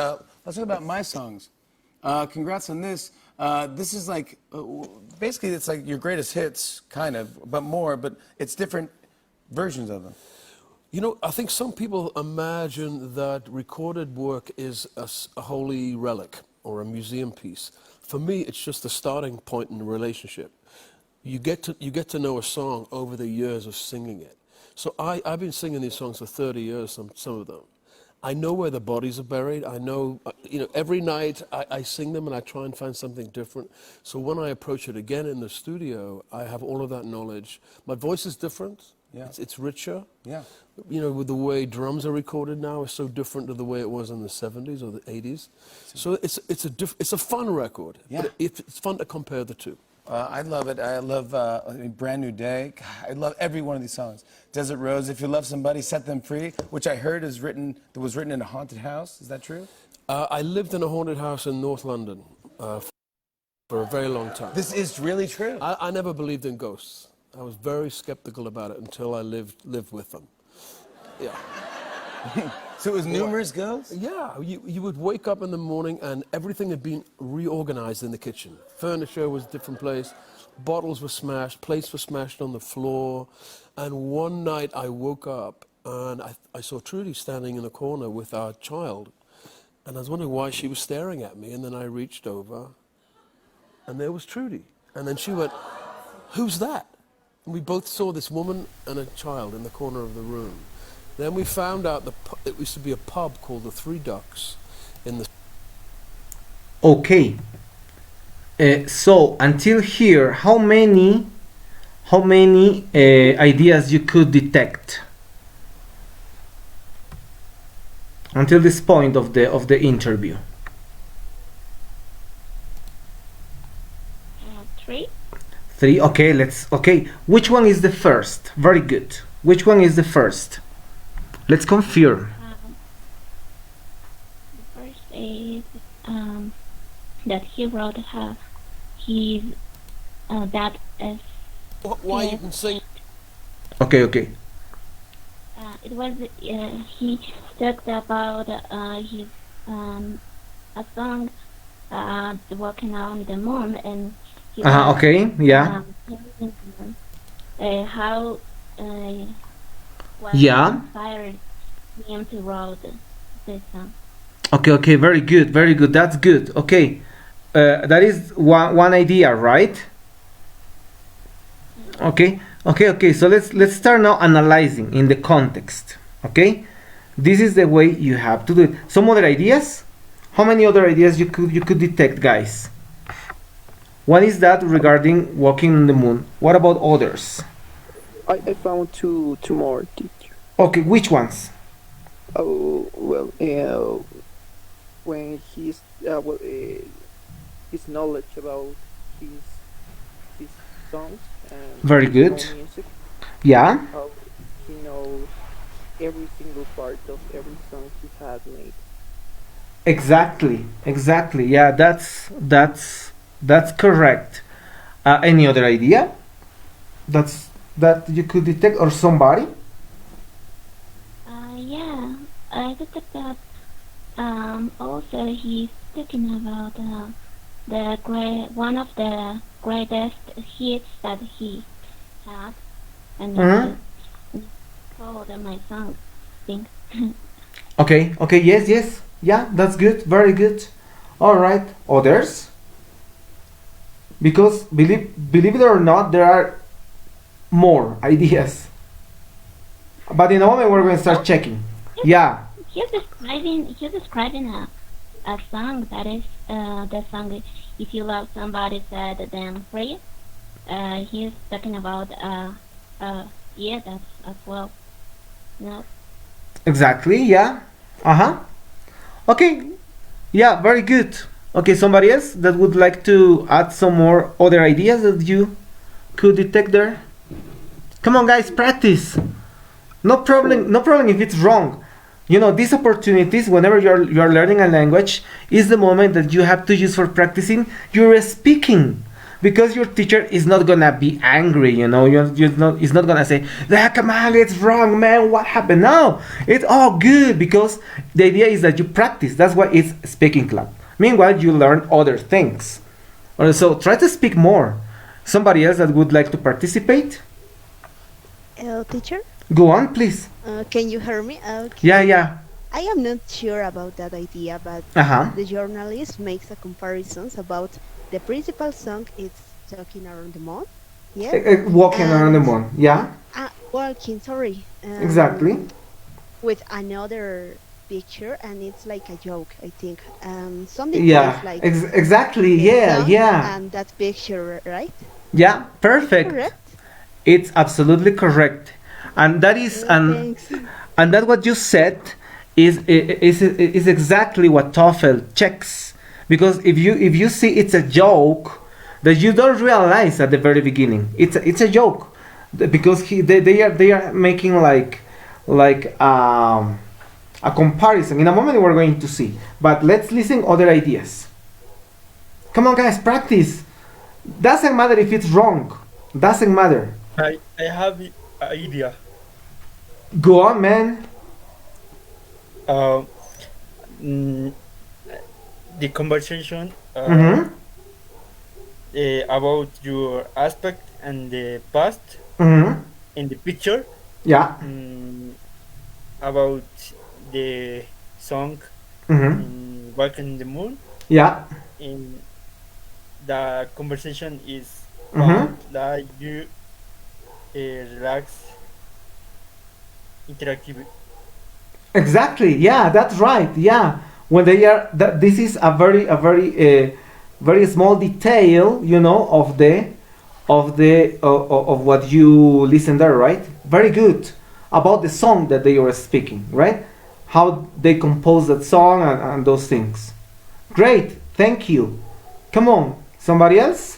Let's talk about my songs. Congrats on this. This is like, basically it's like your greatest hits, kind of, but it's different versions of them. I think some people imagine that recorded work is a holy relic or a museum piece. For me, it's just a starting point in a relationship. You get to know a song over the years of singing it. So I've been singing these songs for 30 years, some of them. I know where the bodies are buried. I know, every night I sing them and I try and find something different. So when I approach it again in the studio, I have all of that knowledge. My voice is different. Yeah. It's richer. Yeah. With the way drums are recorded now is so different to the way it was in the 70s or the 80s. So it's a fun record. Yeah. But it's fun to compare the two. I love it. I love Brand New Day. God, I love every one of these songs. Desert Rose, If You Love Somebody, Set Them Free, which I heard was written in a haunted house. Is that true? I lived in a haunted house in North London for a very long time. This is really true. I never believed in ghosts. I was very skeptical about it until I lived with them. Yeah. So it was numerous ghosts? Yeah, you would wake up in the morning and everything had been reorganized in the kitchen. Furniture was a different place, bottles were smashed, plates were smashed on the floor. And one night I woke up and I saw Trudy standing in the corner with our child. And I was wondering why she was staring at me. And then I reached over and there was Trudy. And then she went, "Who's that?" And we both saw this woman and a child in the corner of the room. Then we found out it used to be a pub called the Three Ducks in the... Okay. So until here, how many ideas you could detect until this point of the interview? 3. 3. Okay. Which one is the first? Very good. Which one is the first? Let's confirm. The first is that he wrote his that is Why you can sing... Okay. it was he talked about his a song walking on the moon, and he was, Okay, yeah. how was Yeah. inspired him to write the song. Okay, okay, very good, very good. That's good. Okay, that is one idea, right? Okay, okay, okay. So let's start now analyzing in the context. Okay, this is the way you have to do it. Some other ideas? How many other ideas you could detect, guys? One is that regarding walking on the moon. What about others? I found two more, teacher. Okay, which ones? Oh well, when his knowledge about his his songs and Very his good. own music, Yeah, how he knows every single part of every song he had made. exactly, exactly. Yeah, that's correct. Any other idea? That you could detect or somebody? Yeah, I detect that. Also, he's talking about one of the greatest hits that he had, and Mm-hmm. it's called my song. Think. Okay, okay, yes, yes. Yeah, that's good, very good. All right, others? Because believe it or not, there are more ideas. But in a moment, we're going to start checking. Yeah, He's describing a song that is the song if you love somebody said then free. He's talking about yeah, that's as well. No. exactly. Yeah. Uh huh. Okay. Yeah, very good. Okay, somebody else that would like to add some more other ideas that you could detect there? Come on, guys, practice. No problem. No problem if it's wrong. You know, these opportunities, whenever you're learning a language, is the moment that you have to use for practicing your speaking, because your teacher is not gonna be angry. You know, you're not. He's not gonna say, "Ah, come on, it's wrong, man. What happened?" No, it's all good because the idea is that you practice. That's why it's speaking club. Meanwhile, you learn other things. So try to speak more. Somebody else that would like to participate? Teacher, Go on, please. can you hear me? Yeah, Okay. yeah. I am not sure about that idea, but Uh huh. the journalist makes a comparisons about the principal song is talking around the moon. Yes, Walking around the and moon. Yeah, walking. Sorry, exactly. with another picture, and it's like a joke. I think some details Yeah, like exactly. the Yeah, song yeah, and that picture, right? yeah. It's Perfect. correct. It's absolutely correct, and that is Thanks. and that what you said is exactly what Toefl checks, because if you see it's a joke that you don't realize at the very beginning, it's a joke. Because they are making like a comparison. In a moment we're going to see, but let's listen other ideas. Come on, guys, practice. Doesn't matter if it's wrong. Doesn't matter. I have an idea. Go on, man. Uh, mm, the conversation Mm-hmm. about your aspect and the past Mm-hmm. in the picture, Yeah. about the song Mm-hmm. in Walking the Moon. Yeah. In the conversation is Mm-hmm. fun, that you relax, interactive. Exactly. Yeah, that's right. Yeah. When they are that this is a very small detail, of what you listen there, right? Very good. About the song that they were speaking, right? How they compose that song and those things. Great. Thank you. Come on. Somebody else?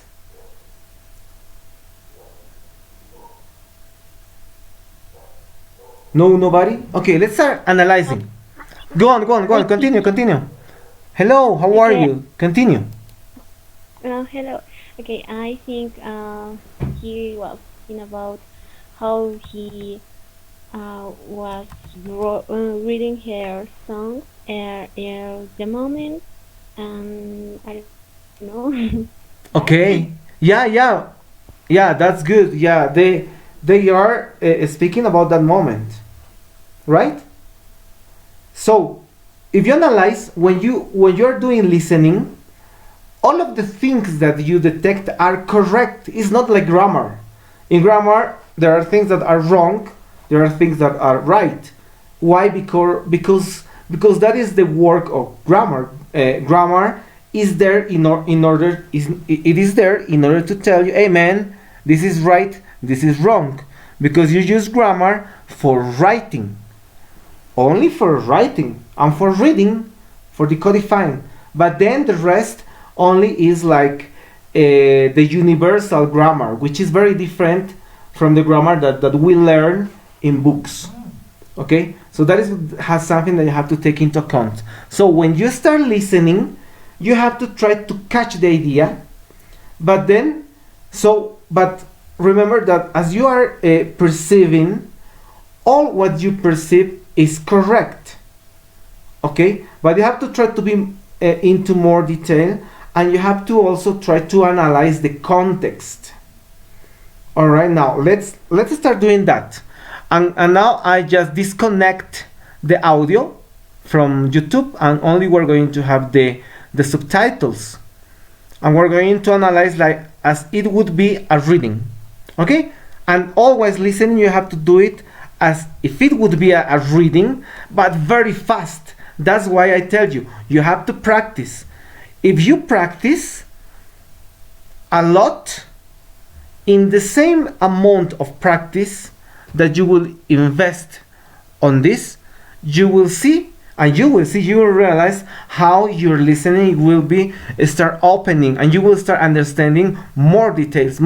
No, nobody? Okay, let's start analyzing. Go on, go on, go on. Continue, continue. Hello, how are Okay. you? Continue. Hello. Okay, I think he was talking about how he was reading her songs at the moment, and I don't know. Okay. Yeah, yeah. Yeah, that's good. Yeah, they are speaking about that moment, right? So if you analyze, when you're doing listening, all of the things that you detect are correct. It's not like grammar. In grammar, there are things that are wrong, there are things that are right. Why? Because that is the work of grammar. Grammar is there it is there in order to tell you, hey man, this is right, this is wrong. Because you use grammar for writing, only for writing, and for reading, for decodifying. But then the rest only is like the universal grammar, which is very different from the grammar that we learn in books. Okay, so that has something that you have to take into account. So when you start listening, you have to try to catch the idea, but remember that as you are perceiving, all what you perceive is correct. Okay, but you have to try to be into more detail, and you have to also try to analyze the context. All right, now let's start doing that. And now I just disconnect the audio from YouTube, and only we're going to have the subtitles, and we're going to analyze like as it would be a reading. Okay, and always listening, you have to do it as if it would be a reading, but very fast. That's why I tell you, you have to practice. If you practice a lot, in the same amount of practice that you will invest on this, you will realize how your listening will be start opening, and you will start understanding more details,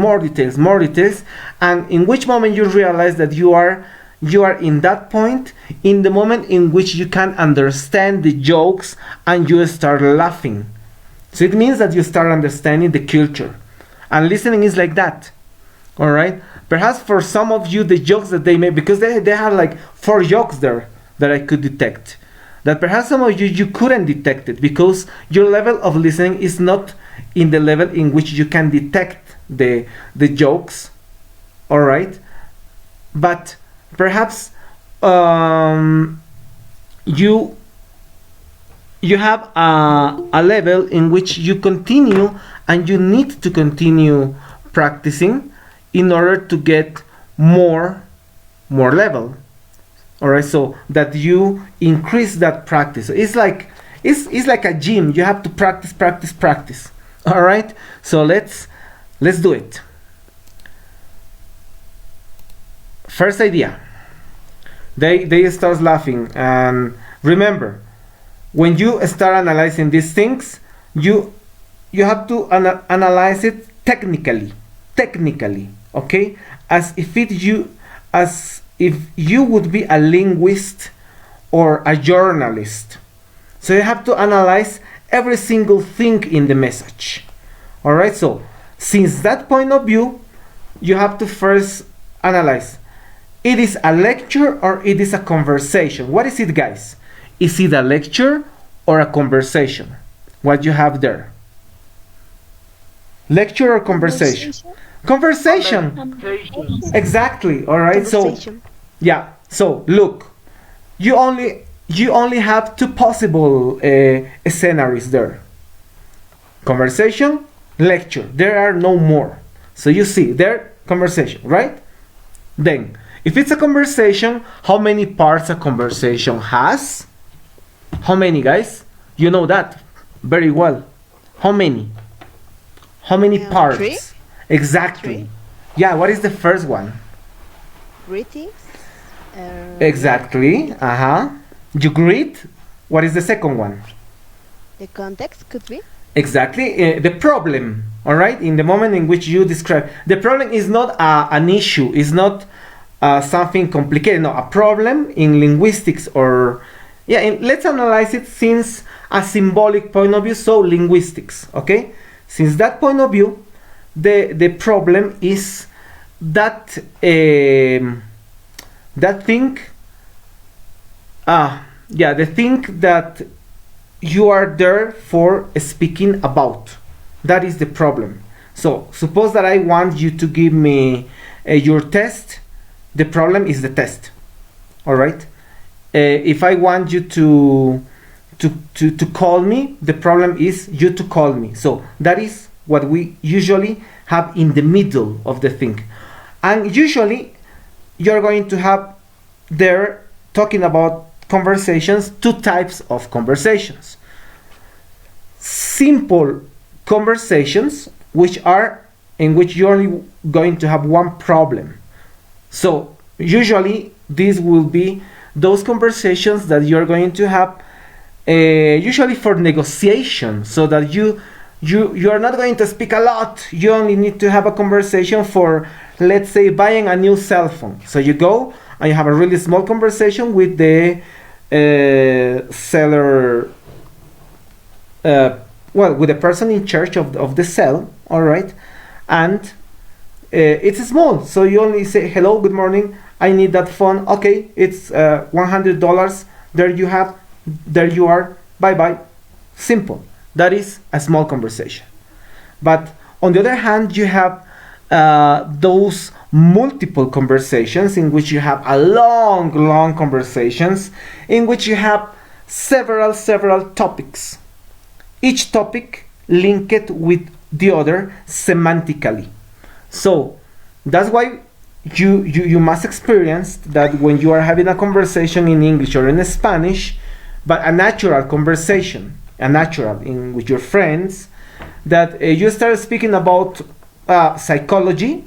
and in which moment you realize that you are in that point, in the moment in which you can understand the jokes and you start laughing. So it means that you start understanding the culture, and listening is like that. All right, perhaps for some of you the jokes that they make, because they have like 4 jokes there that I could detect, that perhaps some of you couldn't detect it because your level of listening is not in the level in which you can detect the jokes. All right, but perhaps you have a level in which you continue, and you need to continue practicing in order to get more level. All right, so that you increase that practice. It's like a gym. You have to practice. All right, so let's do it. First idea, they start laughing, and remember, when you start analyzing these things, you have to analyze it technically, okay, as if you would be a linguist or a journalist. So you have to analyze every single thing in the message. All right, so since that point of view, you have to first analyze, it is a lecture or it is a conversation. What is it, guys? Is it a lecture or a conversation? What you have there? Lecture or conversation? Conversation. Exactly. All right. So yeah. So look, you only have 2 possible scenarios there. Conversation, lecture. There are no more. So you see there, conversation, right? Then, if it's a conversation, how many parts a conversation has? How many, guys? You know that very well. How many? How many parts? 3. Exactly. 3. Yeah, what is the first one? Greetings. Exactly. You greet. What is the second one? The context could be. Exactly. The problem. All right. In the moment in which you describe the problem, is not an issue. Is not something complicated. No, a problem in linguistics, or let's analyze it since a symbolic point of view. So linguistics. Okay. Since that point of view, the problem is that that thing. The thing that you are there for speaking about. That is the problem. So suppose that I want you to give me your test. The problem is the test. All right. if I want you to call me, the problem is you to call me. So that is what we usually have in the middle of the thing. And usually you're going to have there, talking about conversations, two types of conversations. Simple conversations, which are in which you're only going to have one problem. So usually these will be those conversations that you're going to have usually for negotiation, so that you are not going to speak a lot. You only need to have a conversation for, let's say, buying a new cell phone. So you go and you have a really small conversation with the seller, well, with the person in charge of the sale, all right? And it's small, so you only say, hello, good morning, I need that phone. Okay, it's $100. There you have, there you are, bye-bye. Simple. That is a small conversation. But on the other hand, you have those multiple conversations in which you have a long conversations in which you have several topics, each topic linked with the other semantically. So that's why you must experience that when you are having a conversation in English or in Spanish, but a natural conversation, a natural in with your friends, that you start speaking about psychology,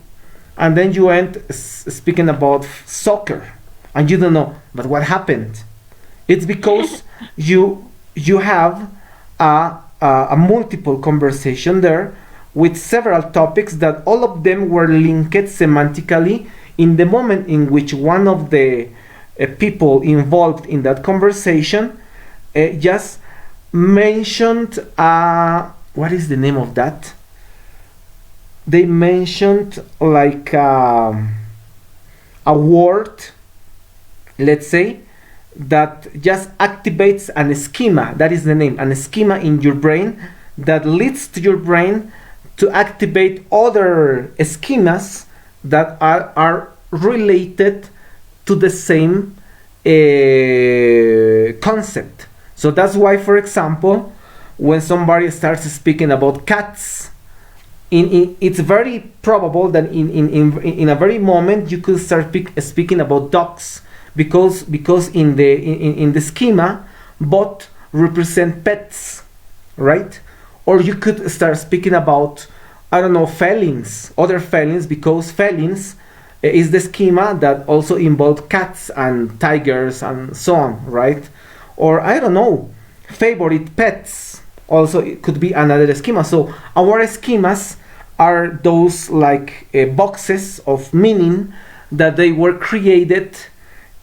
and then you end speaking about soccer, and you don't know, but what happened? It's because you have a multiple conversation there with several topics that all of them were linked semantically in the moment in which one of the people involved in that conversation just mentioned what is the name of that? They mentioned like a word, let's say, that just activates an schema. That is the name, an schema in your brain that leads to your brain to activate other schemas that are related to the same concept. So that's why, for example, when somebody starts speaking about cats, it's very probable that in a very moment you could start speaking about dogs, because in the schema both represent pets, right? Or you could start speaking about, I don't know, felines, other felines, because felines is the schema that also involves cats and tigers and so on, right? Or I don't know, favorite pets, also it could be another schema. So our schemas are those like boxes of meaning that they were created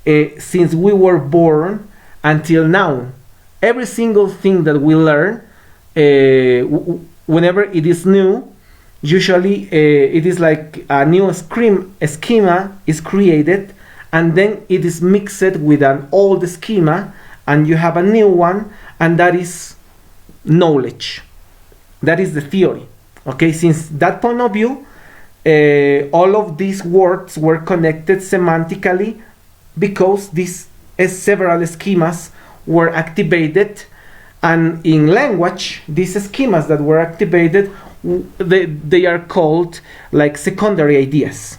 since we were born until now. Every single thing that we learn, whenever it is new, usually it is like a new schema is created, and then it is mixed with an old schema, and you have a new one, and that is knowledge. That is the theory. Okay, since that point of view, all of these words were connected semantically because these several schemas were activated, and in language, these schemas that were activated, they are called like secondary ideas,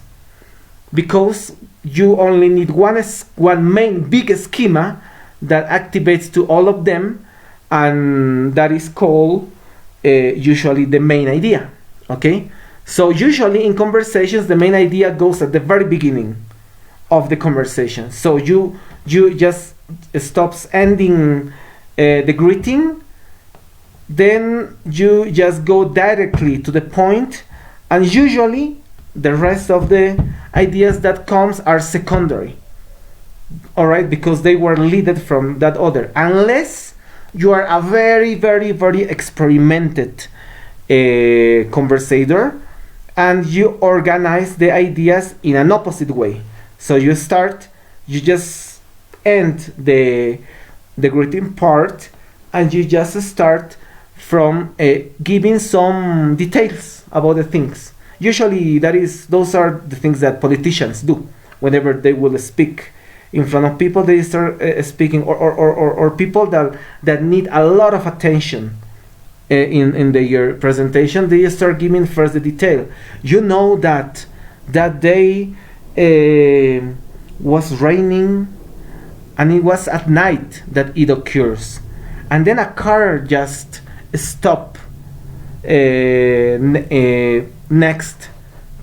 because you only need one main big schema that activates to all of them, and that is called usually the main idea. Okay, so usually in conversations the main idea goes at the very beginning of the conversation, so you just stops ending the greeting, then you just go directly to the point, and usually the rest of the ideas that comes are secondary, all right, because they were leaded from that other, unless you are a very experimented conversator, and you organize the ideas in an opposite way. So you just end the greeting part, and you just start from giving some details about the things. Usually those are the things that politicians do whenever they will speak in front of people, they start speaking, or people that need a lot of attention in their presentation. They start giving first the detail. You know that that day was raining, and it was at night that it occurs, and then a car just stopped next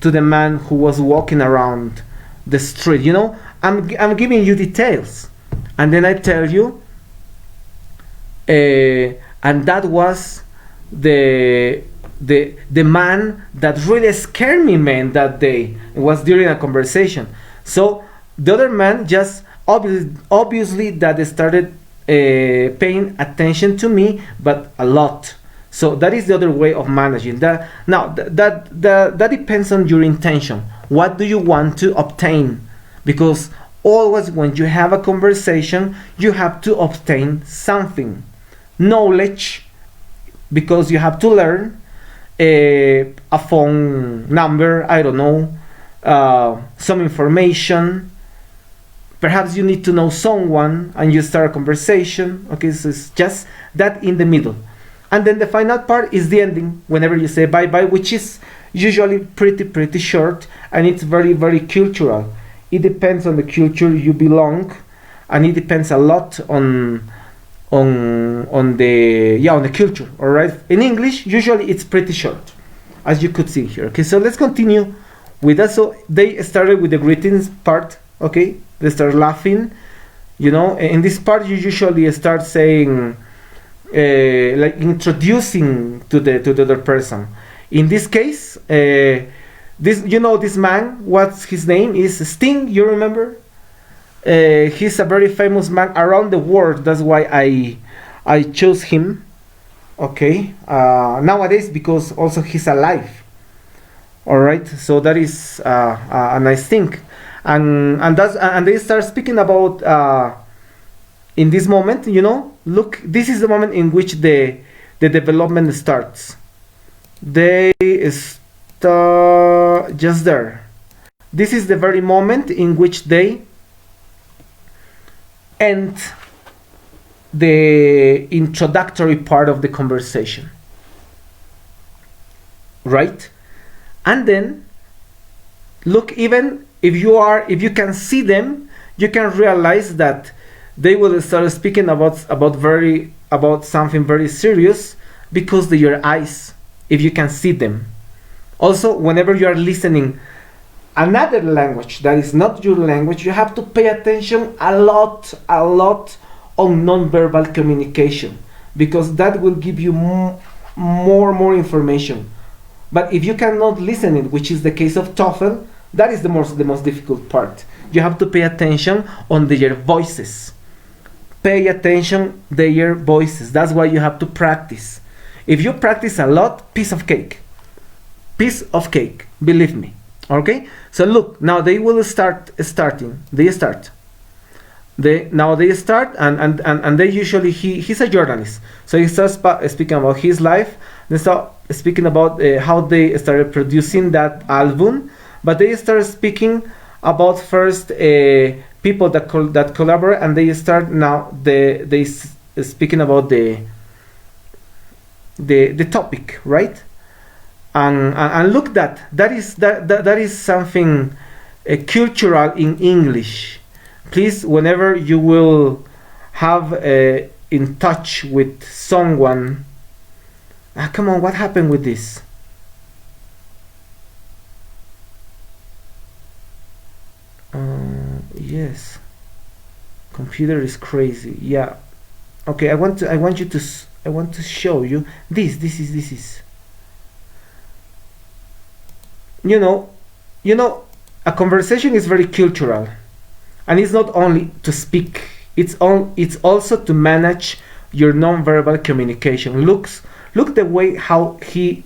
to the man who was walking around the street. You know, I'm giving you details, and then I tell you, and that was the man that really scared me, man, that day. It was during a conversation. So the other man just obviously that started paying attention to me, but a lot. So that is the other way of managing that. Now that depends on your intention. What do you want to obtain? Because always when you have a conversation, you have to obtain something, knowledge, because you have to learn a phone number, I don't know, some information. Perhaps you need to know someone and you start a conversation. Okay, so it's just that in the middle. And then the final part is the ending, whenever you say bye-bye, which is usually pretty short, and it's very cultural. It depends on the culture you belong, and it depends a lot on the culture. All right, in English usually it's pretty short, as you could see here. Okay, so let's continue with that. So they started with the greetings part. Okay, they start laughing. You know, in this part you usually start saying like introducing to the other person. In this case, this man, what's his name is Sting. You remember? He's a very famous man around the world. That's why I chose him. Okay, nowadays, because also he's alive. All right, so that is a nice thing, and they start speaking about in this moment. You know, look, this is the moment in which the development starts. They start just there. This is the very moment in which they end the introductory part of the conversation, right? And then look, even if you can see them, you can realize that they will start speaking about something very serious, because of your eyes, if you can see them. Also, whenever you are listening another language that is not your language, you have to pay attention a lot on non-verbal communication, because that will give you more information. But if you cannot listen it, which is the case of Toefl, that is the most difficult part. You have to pay attention on their voices. Pay attention their voices. That's why you have to practice. If you practice a lot, piece of cake, believe me. Okay, so look, now they will start. They start, and they usually, he's a journalist, so he starts speaking about his life. They start speaking about how they started producing that album, but they start speaking about first people that collaborate, and they start now they speaking about the topic, right? And look, that is something cultural in English. Please, whenever you will have in touch with someone, come on, what happened with this? Yes, computer is crazy. Yeah. Okay, I want to show you this. This is. You know, a conversation is very cultural, and it's not only to speak. It's also to manage your non-verbal communication. Look the way how he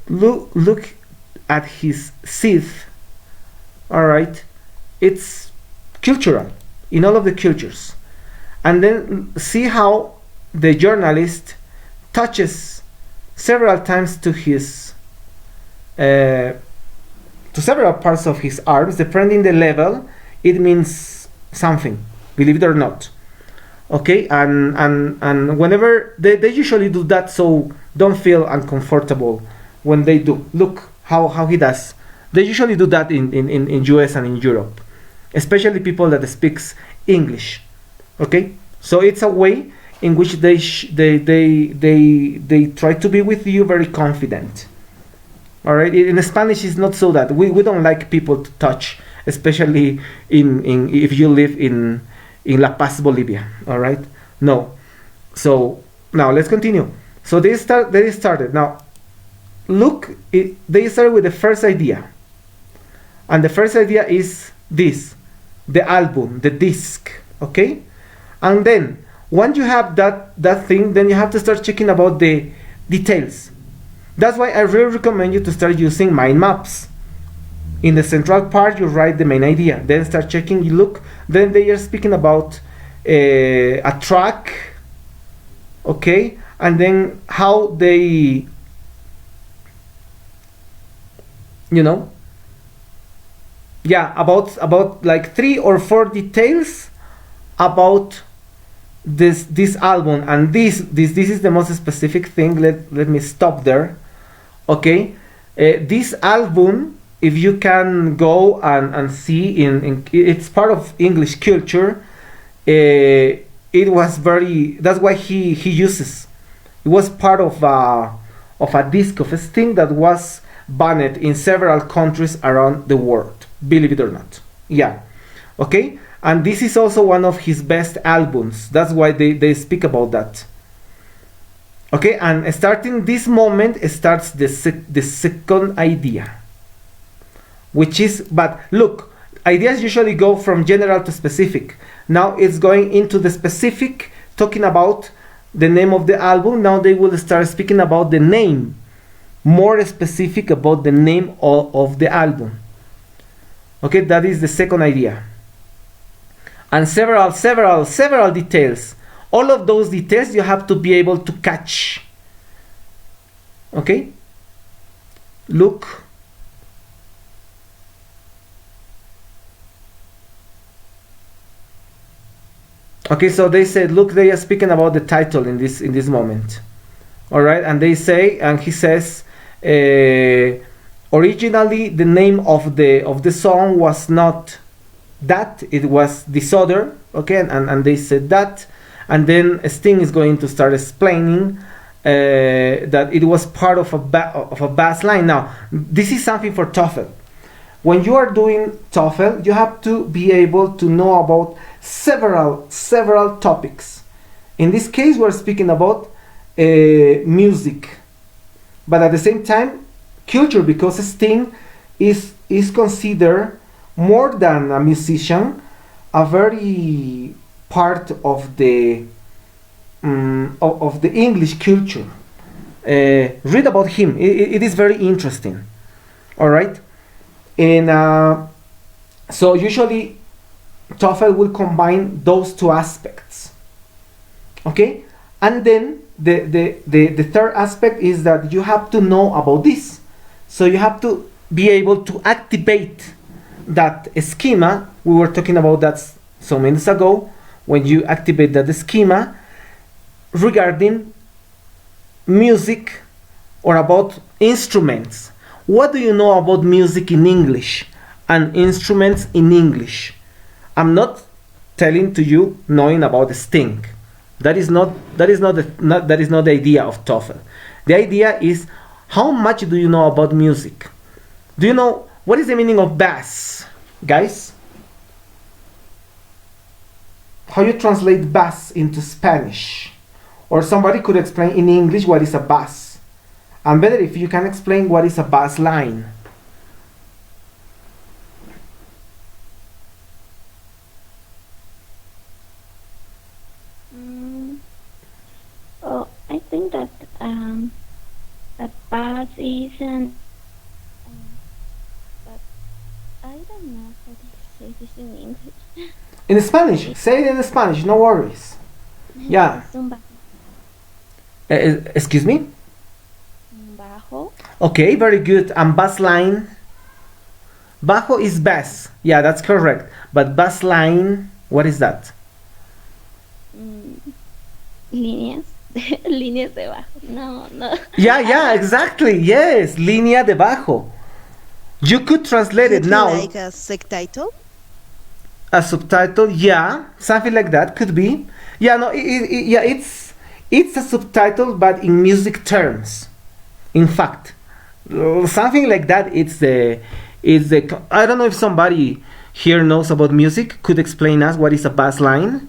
look at his teeth. All right, it's cultural in all of the cultures, and then see how the journalist touches several times to his to several parts of his arms, depending the level. It means something, believe it or not. Okay, and whenever they usually do that, so don't feel uncomfortable when they do. Look how he does. They usually do that in US and in Europe, especially people that speaks English. Okay, so it's a way in which they try to be with you very confident. All right, in Spanish it's not so that we don't like people to touch, especially in if you live in La Paz, Bolivia. All right, no. So now let's continue. So they started. Now look, they started with the first idea, and the first idea is this: the album, the disc. Okay, and then once you have that thing, then you have to start checking about the details. That's why I really recommend you to start using mind maps. In the central part, you write the main idea, then start checking, you look, then they are speaking about a track, okay, and then how they, yeah, about like 3 or 4 details about this album, and this is the most specific thing. Let me stop there. Okay, this album, if you can go and see in it's part of English culture. It was very, that's why he uses, it was part of a disc, of a thing that was banned in several countries around the world, believe it or not. Yeah, okay, and this is also one of his best albums. That's why they speak about that. Okay, and starting this moment starts the second idea, which is, but look, ideas usually go from general to specific. Now it's going into the specific, talking about the name of the album. Now they will start speaking about the name, more specific about the name of the album. Okay, that is the second idea. And several details. All of those details you have to be able to catch. Okay? Look. Okay, so they said, look, they are speaking about the title in this moment. All right, and they say, and he says, originally the name of the song was not that, it was Disorder. Okay, and they said that, and then Sting is going to start explaining that it was part of a bass line. Now, this is something for Toefl. When you are doing Toefl, you have to be able to know about several topics. In this case, we're speaking about music, but at the same time, culture, because Sting is considered more than a musician, a very part of the English culture. Read about him. It is very interesting. All right, and so usually Toefl will combine those two aspects. Okay, and then the third aspect is that you have to know about this. So you have to be able to activate that schema. We were talking about that some minutes ago, when you activate that schema regarding music or about instruments. What do you know about music in English and instruments in English? I'm not telling to you knowing about the Sting. That is not the idea of Toefl. The idea is, how much do you know about music? Do you know what is the meaning of bass, guys? How you translate bass into Spanish? Or somebody could explain in English what is a bass. And better if you can explain what is a bass line. Oh, I think that that bass is but I don't know how to say this in English. In Spanish, say it in Spanish, no worries. Yeah. Excuse me? Bajo. Okay, very good. And bass line? Bajo is bass. Yeah, that's correct. But bass line? What is that? Líneas. Líneas debajo. No, no. Yeah, exactly. Yes, línea debajo. You could translate it Could be now. like a subtitle. A subtitle, yeah, something like that could be. Yeah, no, yeah, it's a subtitle, but in music terms. In fact, something like that. It's the. I don't know if somebody here knows about music. Could explain us what is a bass line.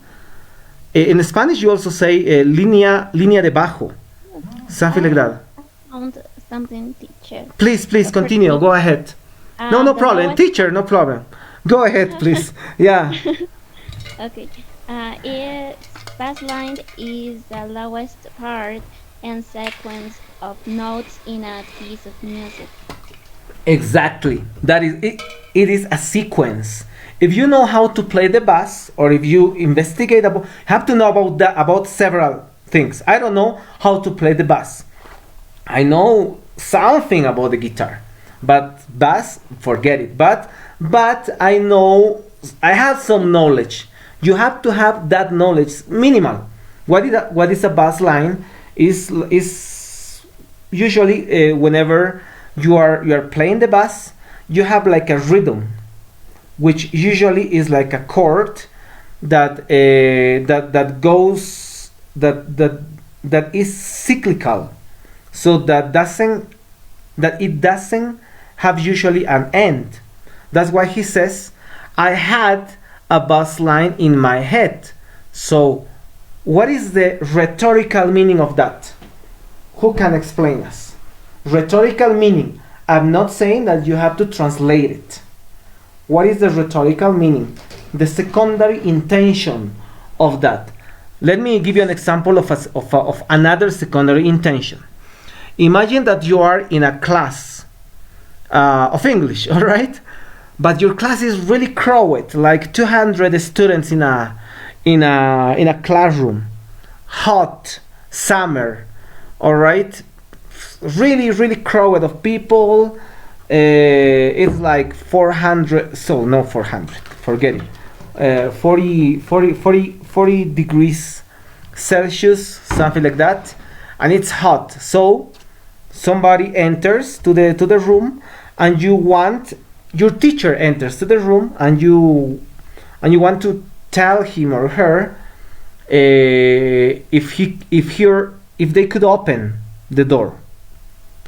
In Spanish, you also say línea de bajo, something like that. Found something, teacher. Please continue. Go ahead. No The problem, lowest- teacher. No problem. Go ahead, please. Yeah. Okay. Its bass line is the lowest part and sequence of notes in a piece of music. Exactly. That is it. It is a sequence. If you know how to play the bass, or if you investigate about, have to know about several things. I don't know how to play the bass. I know something about the guitar, but bass, forget it. But I know I have some knowledge. You have to have that knowledge minimal. What is a bass line is usually whenever you are playing the bass, you have like a rhythm, which usually is like a chord that goes that is cyclical, so that it doesn't have usually an end. That's why he says, I had a bass line in my head. So what is the rhetorical meaning of that? Who can explain us? Rhetorical meaning. I'm not saying that you have to translate it. What is the rhetorical meaning? The secondary intention of that. Let me give you an example of another secondary intention. Imagine that you are in a class of English, all right? But your class is really crowded, like 200 students in a classroom. Hot, summer, all right? Really crowded of people. It's like 400, so no 400, forget it. 40 degrees Celsius, something like that, and it's hot. So somebody enters to the room, and your teacher enters to the room, and you want to tell him or her if they could open the door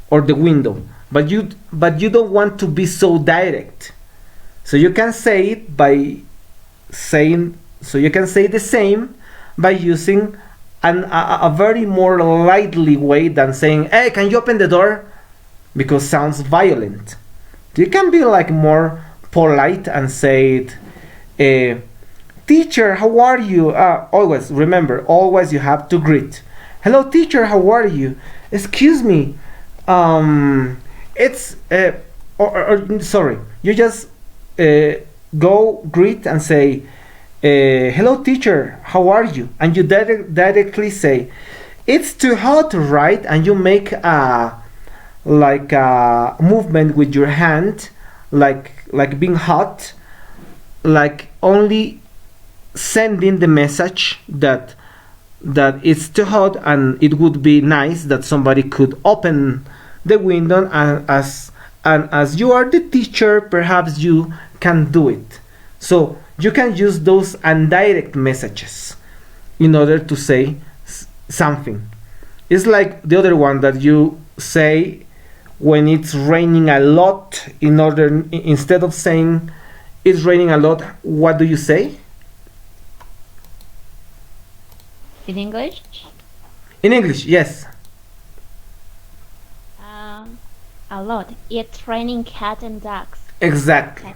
or the window, but you don't want to be so direct, so you can say it by saying, so you can say the same by using a very more lightly way than saying, hey, can you open the door, because sounds violent. You can be like more polite and say it, teacher, how are you? Always remember, always you have to greet. Hello, teacher, how are you? Excuse me, it's sorry, you just go greet and say, hello, teacher, how are you? And you directly say, it's too hot, right? And you make a movement with your hand, like being hot, like only sending the message that it's too hot, and it would be nice that somebody could open the window, and as you are the teacher, perhaps you can do it. So you can use those indirect messages in order to say something. It's like the other one that you say when it's raining a lot. Instead of saying it's raining a lot, what do you say? In English? In English, yes. A lot. It's raining cats and dogs. Exactly.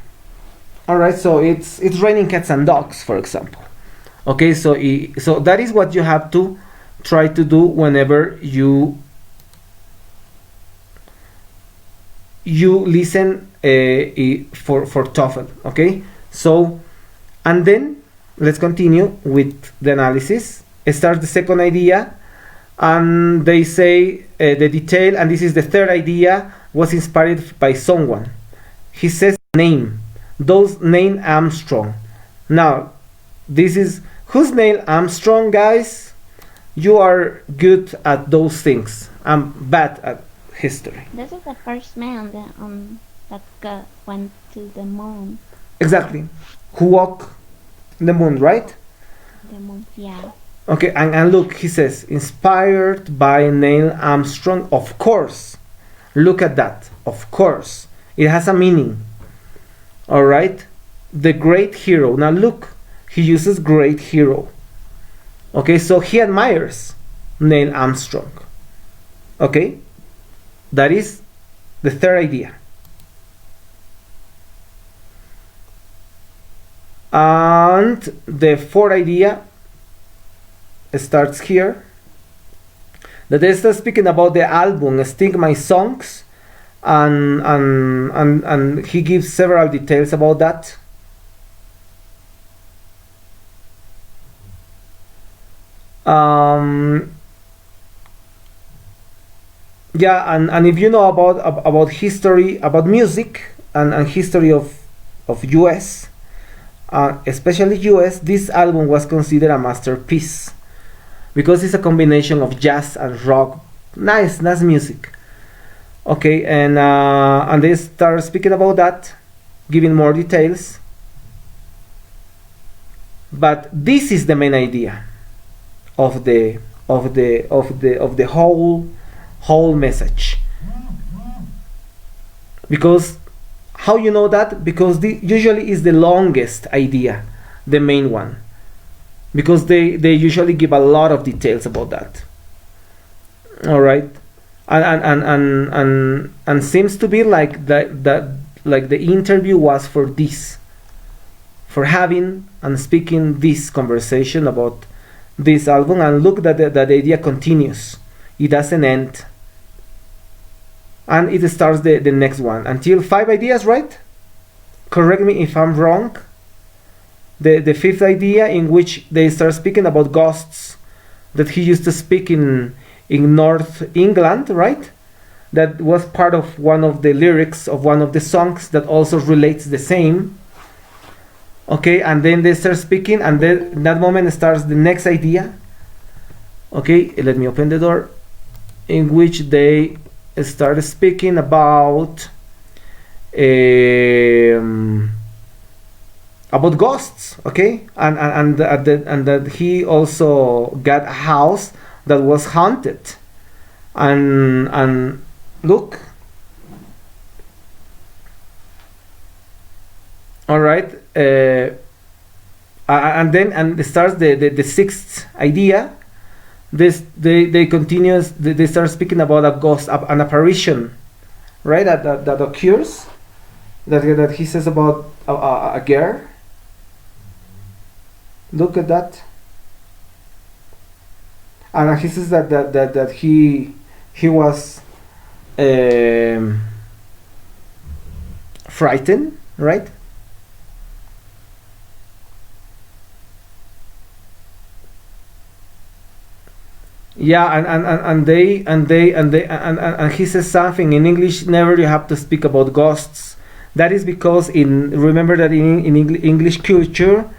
All right, so it's raining cats and dogs, for example. Okay, so that is what you have to try to do whenever you listen for Toefl. Okay, so, and then let's continue with the analysis. Start the second idea, and they say the detail, and this is the third idea, was inspired by someone. He says name. Those name Armstrong. Now, this is who's Neil Armstrong, guys? You are good at those things. I'm bad at history. This is the first man that went to the moon. Exactly. Who walked the moon, right? The moon, yeah. Okay, and look, he says, inspired by Neil Armstrong, of course. Look at that, of course. It has a meaning. All right? The great hero. Now look, he uses great hero. Okay, so he admires Neil Armstrong. Okay? That is the third idea. And the fourth idea starts here. That they start speaking about the album Sting My Songs, and he gives several details about that. Yeah, and if you know about history, about music and history of US, especially US, this album was considered a masterpiece because it's a combination of jazz and rock. Nice music. Okay, and they start speaking about that, giving more details. But this is the main idea of the whole message. Because how you know that? Because usually is the longest idea, the main one. Because they usually give a lot of details about that. All right, and seems to be like that like the interview was for this, for having and speaking this conversation about this album. And look that the idea continues. It doesn't end. And it starts the next one until 5 ideas, right? Correct me if I'm wrong. The fifth idea, in which they start speaking about ghosts that he used to speak in North England, right? That was part of one of the lyrics of one of the songs that also relates the same. Okay, and then they start speaking, and then in that moment starts the next idea. Okay, let me open the door, in which they start speaking about ghosts. Okay, and that he also got a house that was haunted, and look. All right, and then starts the sixth idea. They continues. They start speaking about a ghost, an apparition, right? That occurs. That he says about a girl. Look at that. And he says that he was frightened, right? Yeah, and he says something in English. Never you have to speak about ghosts. That is because remember that in English culture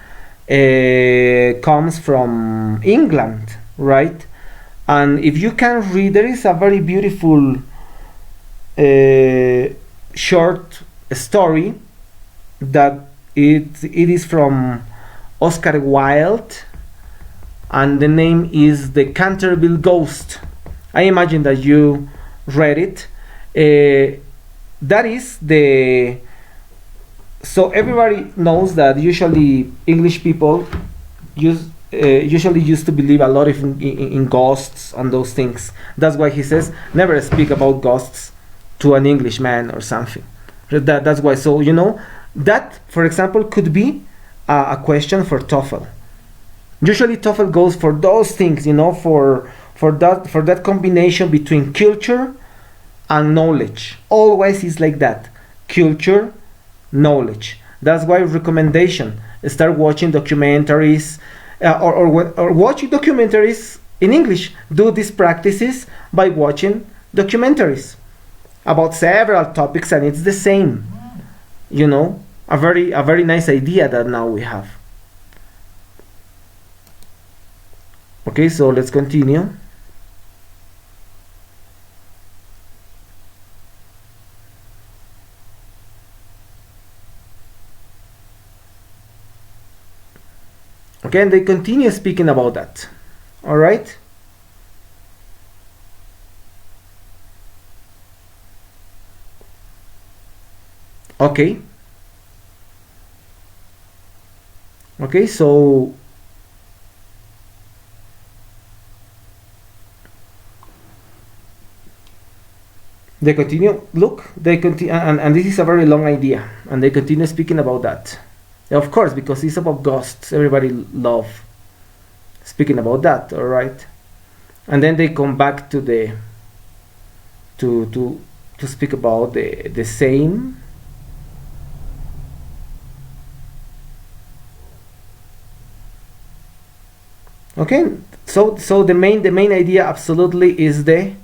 comes from England, right? And if you can read, there is a very beautiful short story that it is from Oscar Wilde. And the name is The Canterville Ghost. I imagine that you read it. That is so everybody knows that usually English people usually used to believe a lot in ghosts and those things. That's why he says never speak about ghosts to an Englishman or something. That's why. So that, for example, could be a question for Toefl. Usually Toefl goes for those things, for that combination between culture and knowledge. Always is like that. Culture, knowledge. That's why recommendation. Start watching documentaries or watching documentaries in English. Do these practices by watching documentaries about several topics, and it's the same. A very nice idea that now we have. Okay, so let's continue. Okay, and they continue speaking about that. All right. Okay. Okay, so they continue. Look, they continue, and this is a very long idea, and they continue speaking about that. Of course, because it's about ghosts. Everybody love speaking about that. All right, and then they come back to the to speak about the same. Okay, so the main idea absolutely is the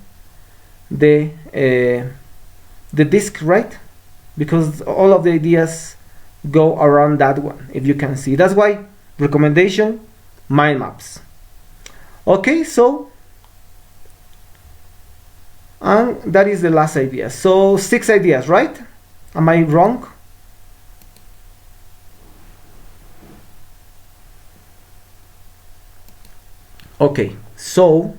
disc, right? Because all of the ideas go around that one, if you can see. That's why recommendation, mind maps. Okay, so and that is the last idea. So 6 ideas, right? Am I wrong? Okay, so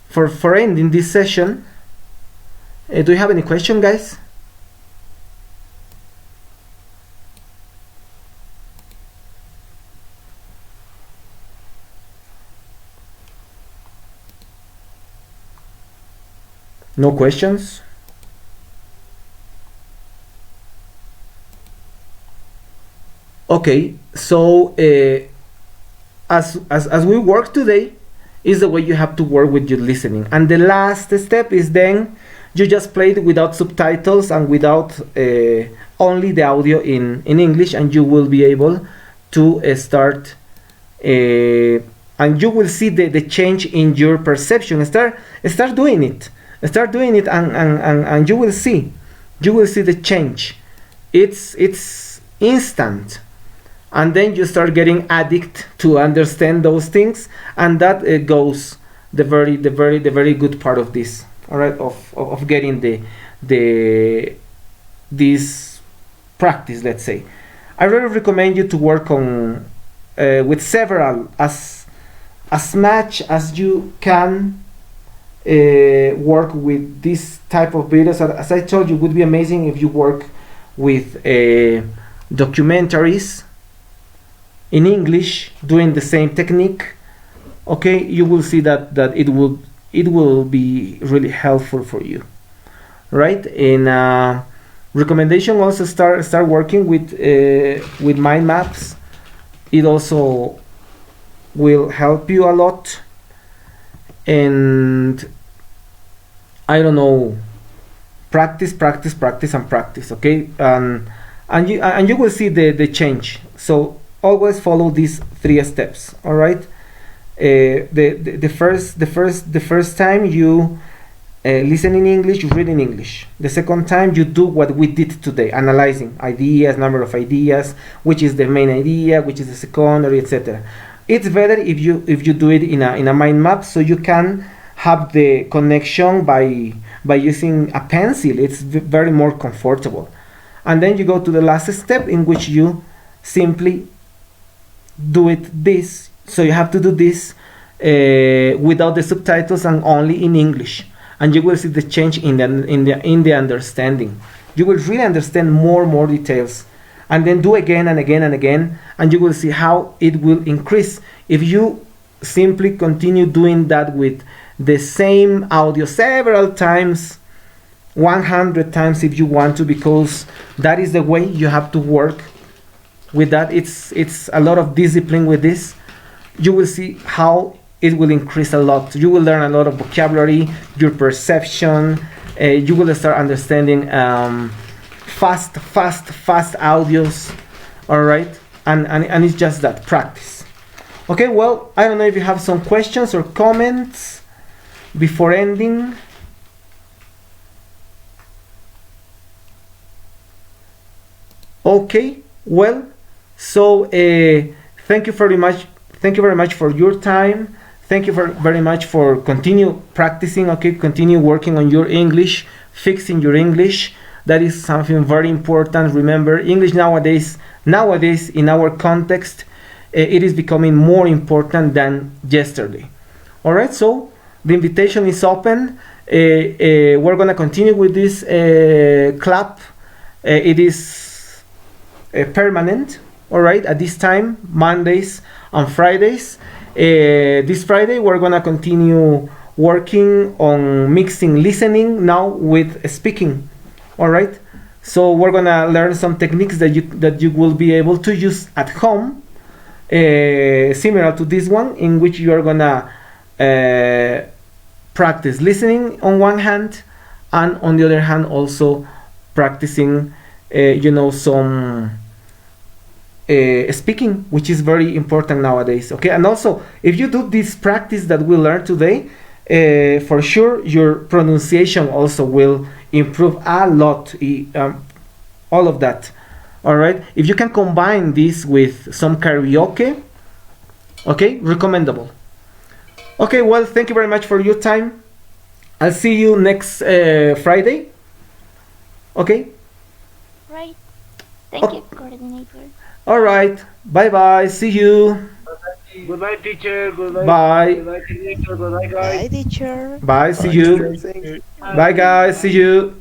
for ending this session, do you have any question, guys? No questions? Okay, so as we work today is the way you have to work with your listening, and the last step is then you just play it without subtitles and without only the audio in English, and you will be able to start and you will see the change in your perception. Start doing it, and you will see the change. It's instant, and then you start getting addict to understand those things, and that goes the very good part of this. All right, of getting this practice. Let's say, I really recommend you to work on with several as much as you can. Work with this type of videos. As I told you, it would be amazing if you work with documentaries in English doing the same technique. Okay, you will see that it will be really helpful for you, right? And recommendation also start working with mind maps. It also will help you a lot. And I don't know, practice, okay, and you will see the change. So always follow these 3 steps. All right, the first time you listen in English, read in English. The second time you do what we did today, analyzing ideas, number of ideas, which is the main idea, which is the secondary, etc. It's better if you do it in a mind map, so you can have the connection by using a pencil. It's very more comfortable. And then you go to the last step, in which you simply do it this. So you have to do this without the subtitles and only in English, and you will see the change in the understanding. You will really understand more details. And then do again and again and again, and you will see how it will increase if you simply continue doing that with the same audio several times, 100 times if you want to, because that is the way you have to work with that. It's a lot of discipline with this. You will see how it will increase a lot. You will learn a lot of vocabulary, your perception. You will start understanding fast audios. All right, and it's just that practice. Okay, well, I don't know if you have some questions or comments before ending. Okay, well, so thank you very much for your time. Thank you very much for continue practicing, okay? Continue working on your English, fixing your English. That is something very important. Remember, English nowadays in our context, it is becoming more important than yesterday. All right, so the invitation is open. We're gonna continue with this club. It is permanent. All right, at this time, Mondays and Fridays. This Friday, we're gonna continue working on mixing listening now with speaking. All right, so we're gonna learn some techniques that you will be able to use at home, similar to this one, in which you are gonna practice listening on one hand, and on the other hand also practicing, some speaking, which is very important nowadays. Okay, and also if you do this practice that we learned today, for sure your pronunciation also will improve a lot. All of that. All right, if you can combine this with some karaoke, okay, recommendable. Okay, well, thank you very much for your time. I'll see you next Friday. Okay. Right. Thank you, coordinator. All right. Bye bye. See you. Goodbye, teacher. Goodbye. Bye. Goodbye, teacher. Goodbye, guys. Bye, teacher. Bye. See you. Bye, guys. See you.